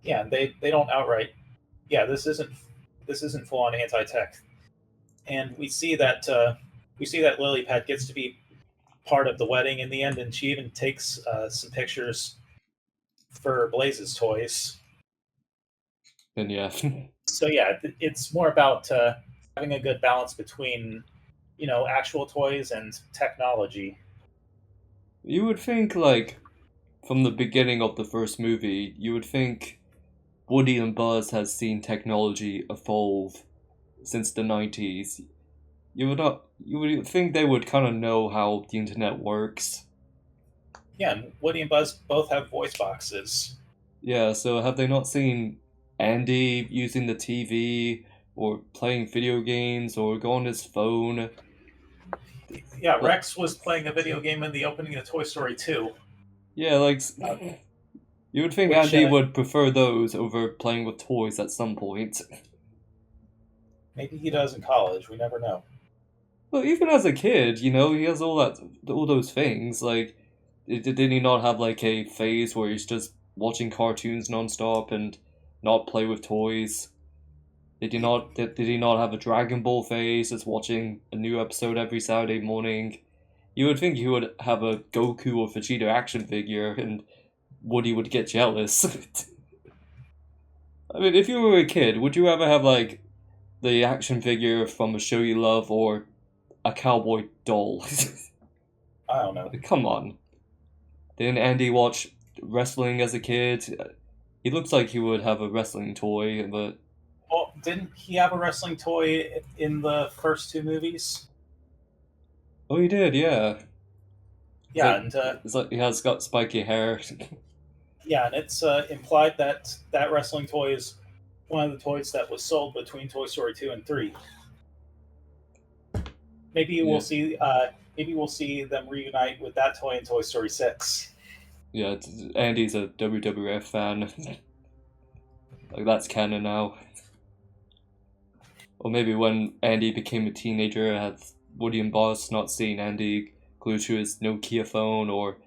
Yeah, and they don't outright. Yeah, this isn't full on anti tech, and we see that Lily Pad gets to be part of the wedding in the end, and she even takes some pictures for Blaze's toys. And yeah, So yeah, it's more about having a good balance between actual toys and technology. you would think like from the beginning of the first movie, you would think Woody and Buzz has seen technology evolve since the 90s. You would not. You would think they would kind of know how the internet works. Yeah, and Woody and Buzz both have voice boxes. Yeah, so have they not seen Andy using the TV or playing video games or go on his phone? Yeah, Like, Rex was playing a video game in the opening of Toy Story 2, yeah, like you would think which Andy would prefer those over playing with toys at some point. maybe he does in college. We never know. Well, even as a kid, he has all those things. Like, did he not have like a phase where he's just watching cartoons nonstop and not play with toys? Did he not have a Dragon Ball phase, just watching a new episode every Saturday morning? You would think he would have a Goku or Vegeta action figure, and Woody would get jealous. I mean, if you were a kid, would you ever have like the action figure from a show you love or a cowboy doll? I don't know. Come on. Didn't Andy watch wrestling as a kid? He looks like he would have a wrestling toy, but Well, didn't he have a wrestling toy in the first two movies? oh, he did, yeah. Yeah, like- and It's like he has got spiky hair. yeah, and it's implied that that wrestling toy is one of the toys that was sold between Toy Story 2 and 3. Maybe Yeah. we'll see. Maybe we'll see them reunite with that toy in Toy Story 6. Yeah, Andy's a WWF fan. Like that's canon now. Or maybe when Andy became a teenager, had Woody and Buzz not seen Andy glued to his Nokia phone or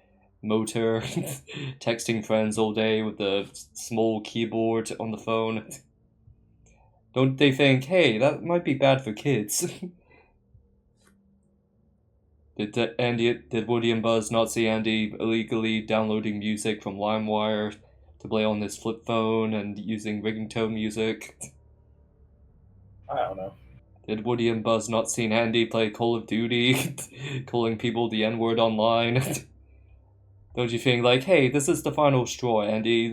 motor, texting friends all day with a small keyboard on the phone. Don't they think, hey, that might be bad for kids? Did Woody and Buzz not see Andy illegally downloading music from LimeWire to play on his flip phone and using ringtone music? I don't know. Did Woody and Buzz not seen Andy play Call of Duty, calling people the N-word online? Don't you think like, hey, this is the final straw, Andy?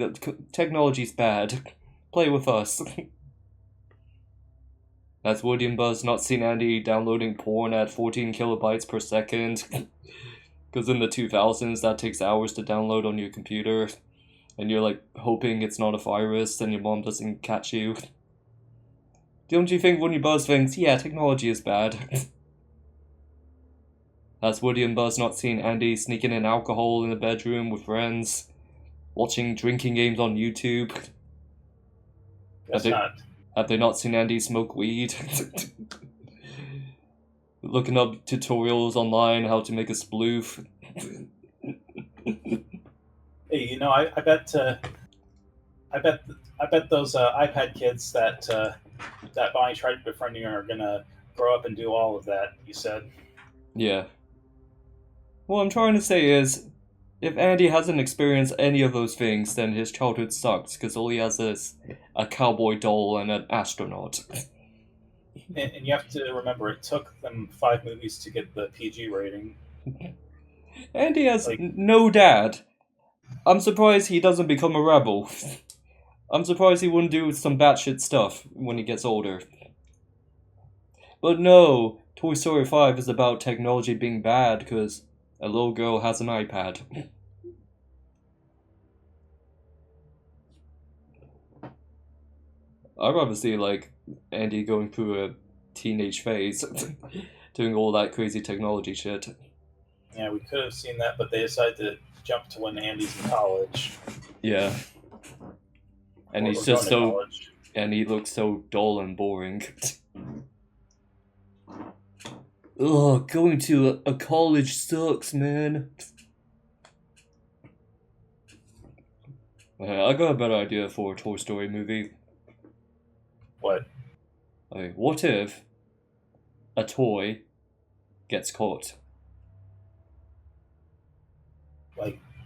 Technology's bad. Play with us. Has Woody and Buzz not seen Andy downloading porn at 14 kilobytes per second? Because in the 2000s, that takes hours to download on your computer, and you're like hoping it's not a virus and your mom doesn't catch you. Don't you think Woody and Buzz thinks, yeah, technology is bad? Has Woody and Buzz not seen Andy sneaking in alcohol in the bedroom with friends, watching drinking games on YouTube? Guess not. Have they not seen Andy smoke weed? Looking up tutorials online how to make a sploof. Hey, I bet I bet those iPad kids that Bonnie tried befriending are gonna grow up and do all of that. You said. Yeah. What I'm trying to say is, if Andy hasn't experienced any of those things, then his childhood sucks, because all he has is a cowboy doll and an astronaut. And you have to remember, it took them 5 movies to get the PG rating. Andy has Like, no dad. I'm surprised he doesn't become a rebel. I'm surprised he wouldn't do some batshit stuff when he gets older. But no, Toy Story 5 is about technology being bad because a little girl has an iPad. I'd rather see, like, Andy going through a teenage phase, doing all that crazy technology shit. yeah, we could have seen that, but they decided to jump to when Andy's in college. Yeah. And or he's just so. college. And he looks so dull and boring. Ugh, going to a college sucks, man. I got a better idea for a Toy Story movie. What? Okay, what if a toy gets caught?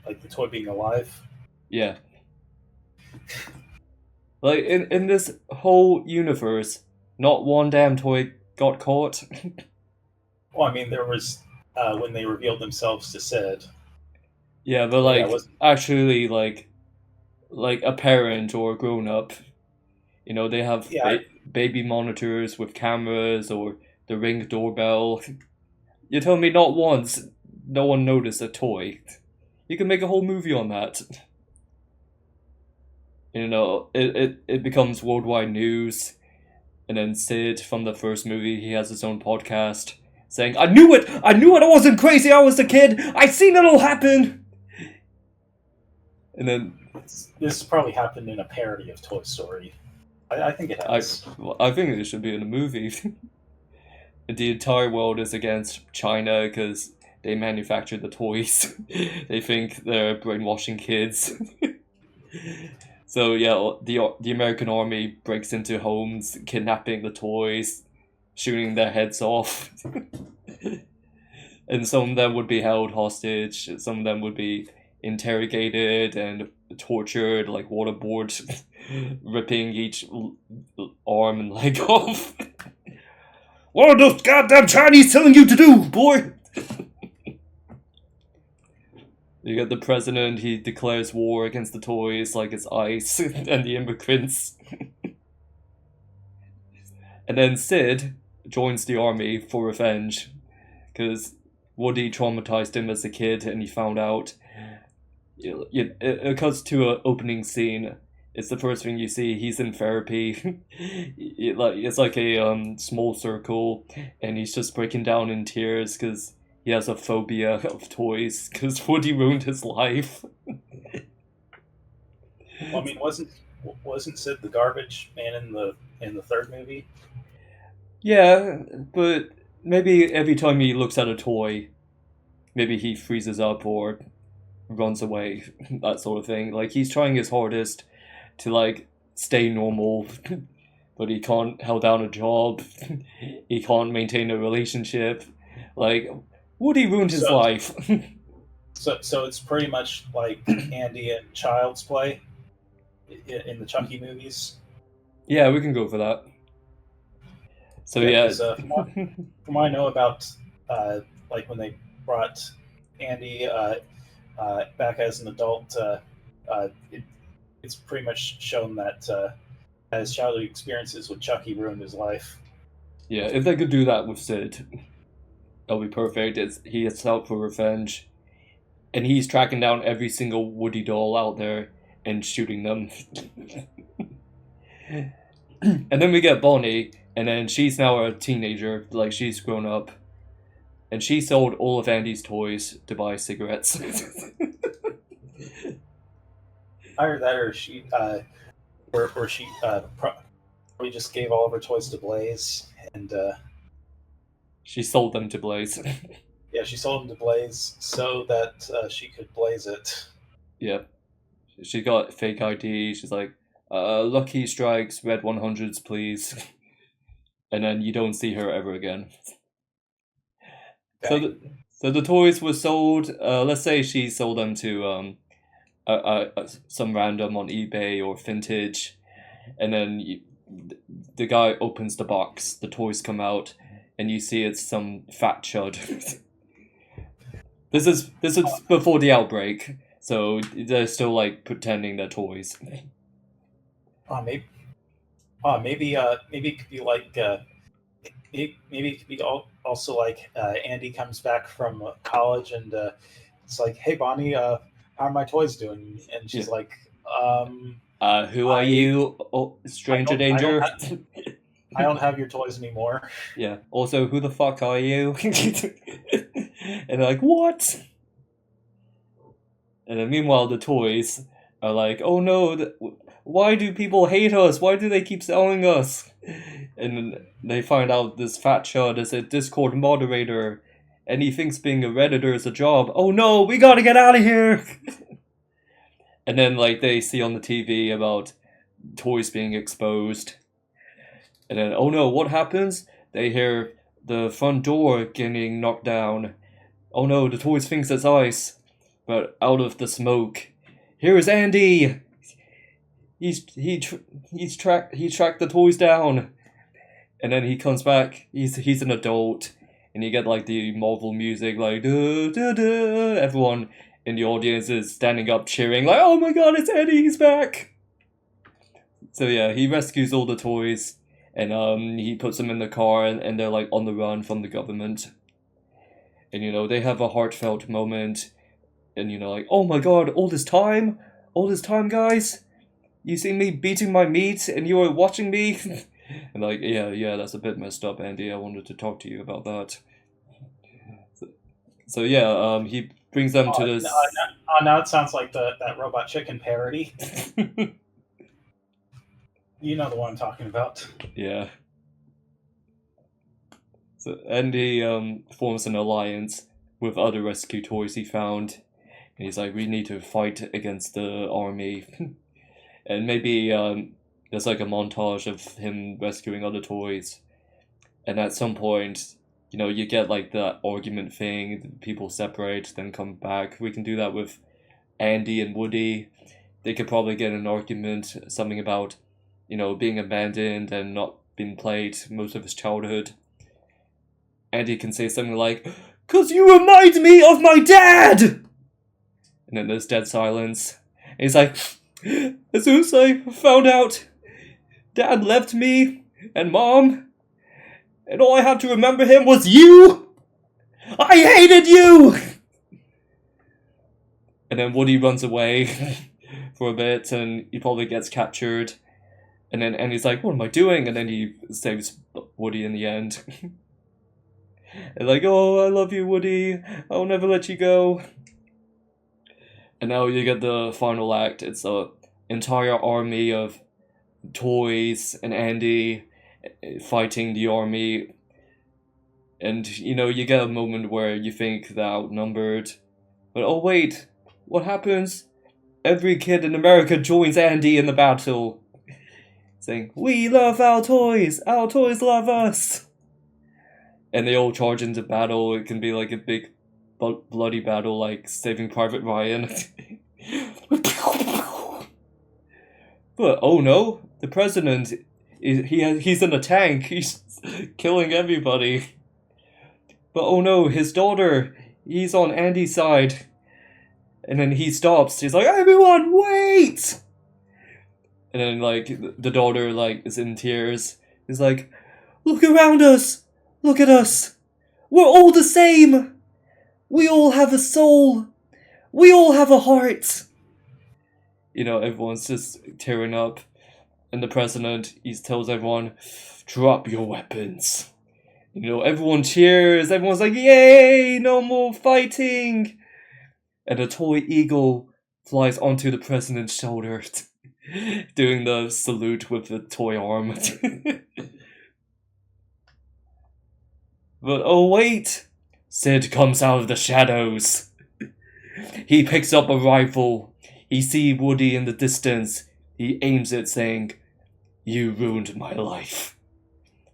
Like the toy being alive? Yeah. Like, in this whole universe, not one damn toy got caught. Well, I mean, there was when they revealed themselves to Sid. Yeah, but Yeah, like, actually, like a parent or a grown up. You know, they have Yeah. baby monitors with cameras or the Ring doorbell. You tell me not once no one noticed a toy. You can make a whole movie on that. You know, it becomes worldwide news. And then Sid from the first movie, he has his own podcast saying, I knew it! I wasn't crazy, I was a kid! I seen it all happen! And then This probably happened in a parody of Toy Story. I think it has. I think it should be in a movie. The entire world is against China because they manufacture the toys. They think they're brainwashing kids. So yeah, the American army breaks into homes, kidnapping the toys, shooting their heads off. And some of them would be held hostage, some of them would be interrogated and tortured, like waterboard, ripping each arm and leg off. What are those goddamn Chinese telling you to do, boy? You got the president, he declares war against the toys like it's ice and the immigrants. And then Sid joins the army for revenge because Woody traumatized him as a kid and he found out. It cuts to an opening scene. It's the first thing you see. He's in therapy. It's like a small circle, and he's just breaking down in tears because he has a phobia of toys because Woody ruined his life. Well, I mean, wasn't Sid the garbage man in the third movie? Yeah, but maybe every time he looks at a toy, maybe he freezes up or runs away, that sort of thing. Like, he's trying his hardest to, like, stay normal, but he can't hold down a job, he can't maintain a relationship. Like, Woody ruined his life. So it's pretty much like Andy and Child's Play in the Chucky movies. Yeah, we can go for that. So yeah. From what I know about, like when they brought Andy back as an adult, it's pretty much shown that his childhood experiences with Chucky ruined his life. Yeah, if they could do that with Sid, that'll be perfect. He is out for revenge, and he's tracking down every single Woody doll out there and shooting them. And then we get Bonnie, and then she's now a teenager, like she's grown up, and she sold all of Andy's toys to buy cigarettes. Either that, or she, or she probably just gave all of her toys to Blaze, and she sold them to Blaze. Yeah, she sold them to Blaze so that she could blaze it. Yep. She got fake ID. She's like, Lucky Strikes, red 100s, please. And then you don't see her ever again. So, so the toys were sold. Let's say she sold them to some random on eBay or Vintage, and then the guy opens the box. The toys come out, and you see it's some fat chud. This is before the outbreak, so they're still like pretending they're toys. Maybe maybe it could be like maybe it could be also like Andy comes back from college and it's like, hey Bonnie, how are my toys doing? And she's like, who are you, stranger danger? I don't have your toys anymore. Yeah. Also, who the fuck are you? And they're like, what? And then meanwhile, the toys are like, oh no, why do people hate us? Why do they keep selling us? And they find out this fat chud is a Discord moderator, and he thinks being a Redditor is a job. Oh no, we gotta get out of here! And then like they see on the TV about toys being exposed. And then, oh no, what happens? They hear the front door getting knocked down. Oh no, the toys thinks it's ice. But out of the smoke, here is Andy! He tracked the toys down. And then he comes back, he's an adult, and you get like the Marvel music, like duh, duh, duh. Everyone in the audience is standing up cheering, like, oh my god, it's Eddie, he's back! So yeah, he rescues all the toys, and he puts them in the car, and they're like on the run from the government. And you know, they have a heartfelt moment, and you know, like, oh my god, all this time, guys? You see me beating my meat, and you were watching me? And like, yeah, that's a bit messed up, Andy. I wanted to talk to you about that. So yeah, he brings them to this. Now it sounds like that Robot Chicken parody. You know the one I'm talking about. Yeah. So Andy forms an alliance with other rescue toys he found, and he's like, we need to fight against the army. And maybe there's like a montage of him rescuing other toys, and at some point, you know, you get like that argument thing, people separate, then come back. We can do that with Andy and Woody. They could probably get an argument, something about, you know, being abandoned and not being played most of his childhood. Andy can say something like, "'Cause you remind me of my dad!" And then there's dead silence. And he's like, as soon as I found out Dad left me and Mom, and all I had to remember him was you! I hated you! And then Woody runs away for a bit, and he probably gets captured. And then Andy's like, what am I doing? And then he saves Woody in the end. And like, oh, I love you, Woody. I'll never let you go. And now you get the final act. It's an entire army of toys and Andy fighting the army. And, you know, you get a moment where you think they're outnumbered. But oh wait, what happens? Every kid in America joins Andy in the battle. Saying, we love our toys love us. And they all charge into battle. It can be like a big bloody battle like Saving Private Ryan. But oh no, the president, he's in a tank. He's killing everybody. But oh no, his daughter, he's on Andy's side. And then he stops. He's like, everyone, wait! And then like the daughter like is in tears. He's like, look around us. Look at us. We're all the same. We all have a soul. We all have a heart. You know, everyone's just tearing up. And the president, he tells everyone, drop your weapons. You know, everyone cheers. Everyone's like, yay, no more fighting. And a toy eagle flies onto the president's shoulder, doing the salute with the toy arm. But oh wait, Sid comes out of the shadows. He picks up a rifle. He sees Woody in the distance. he aims it, saying, "You ruined my life."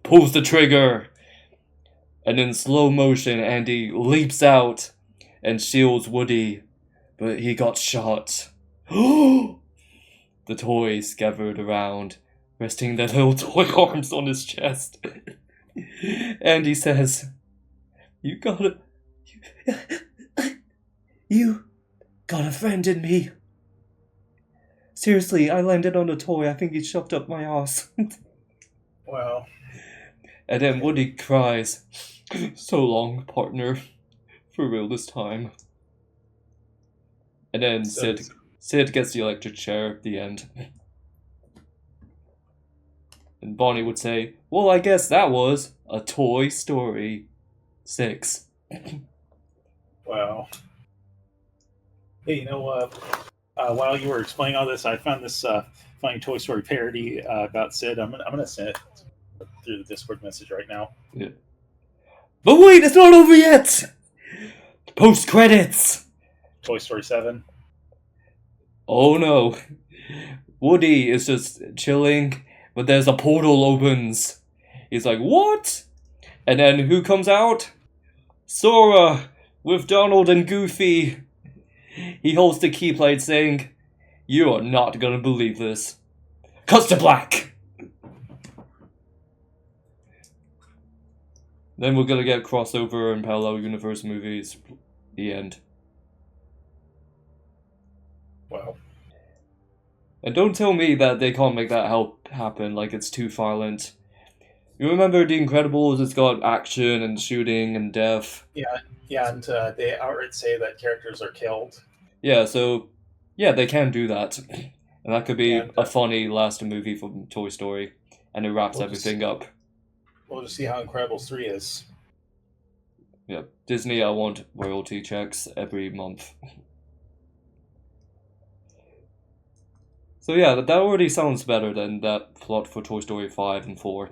Pulls the trigger, and in slow motion, Andy leaps out and shields Woody, but he got shot. The toys gathered around, resting their little toy arms on his chest. Andy says, You got a friend in me. Seriously, I landed on a toy. I think he shoved up my ass. Wow. And then Woody cries, "So long, partner. For real this time." And then Sid gets the electric chair at the end. And Bonnie would say, "Well, I guess that was a Toy Story 6. Wow. Hey, while you were explaining all this, I found this funny Toy Story parody about Sid. I'm gonna send it through the Discord message right now. Yeah. But wait, it's not over yet! Post credits! Toy Story 7. Oh no. Woody is just chilling, but there's a portal opens. He's like, "What?" And then who comes out? Sora with Donald and Goofy. He holds the keyblade saying, "You are not gonna believe this." Cuts to black! Then we're gonna get crossover and parallel universe movies. The end. Wow. And don't tell me that they can't make that happen, like it's too violent. You remember The Incredibles? It's got action and shooting and death. Yeah, and they outright say that characters are killed. Yeah, so yeah, they can do that, and that could be And, a funny last movie from Toy Story, and it wraps We'll everything up. We'll just see how Incredibles 3 is. Yeah, Disney, I want royalty checks every month. So yeah, that already sounds better than that plot for Toy Story 5 and 4.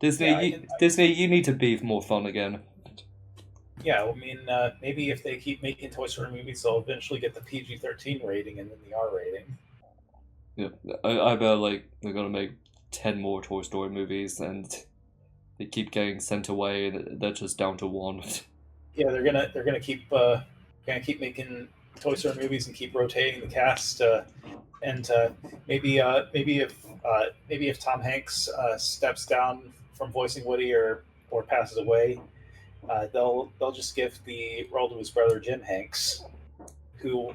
Disney, Yeah, Disney, you need to be more fun again. Yeah, I mean, maybe if they keep making Toy Story movies, they'll eventually get the PG-13 rating and then the R rating. Yeah, I bet like they're gonna make 10 more Toy Story movies, and they keep getting sent away, and they're just down to 1. Yeah, they're gonna keep making Toy Story movies and keep rotating the cast. And maybe if Tom Hanks steps down from voicing Woody or passes away, they'll just give the role to his brother Jim Hanks, who's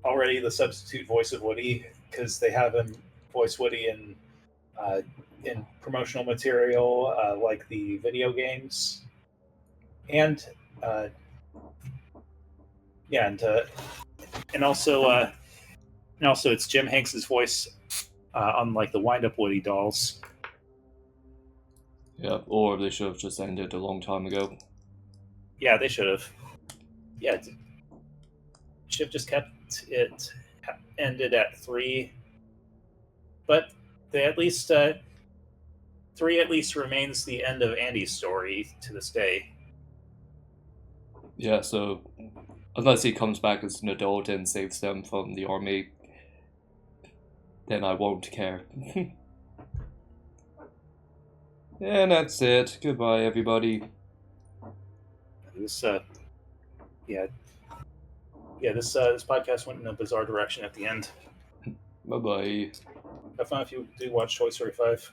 already the substitute voice of Woody, because they have him voice Woody in promotional material like the video games, and also it's Jim Hanks's voice on like the Wind Up Woody dolls. Yeah, or they should have just ended a long time ago. Yeah, they should have. Yeah, should have just kept it ended at 3. But they at least 3 at least remains the end of Andy's story to this day. Yeah, so unless he comes back as an adult and saves them from the army, then I won't care. And that's it. Goodbye, everybody. This podcast went in a bizarre direction at the end. Bye-bye. Have fun if you do watch Toy Story 5.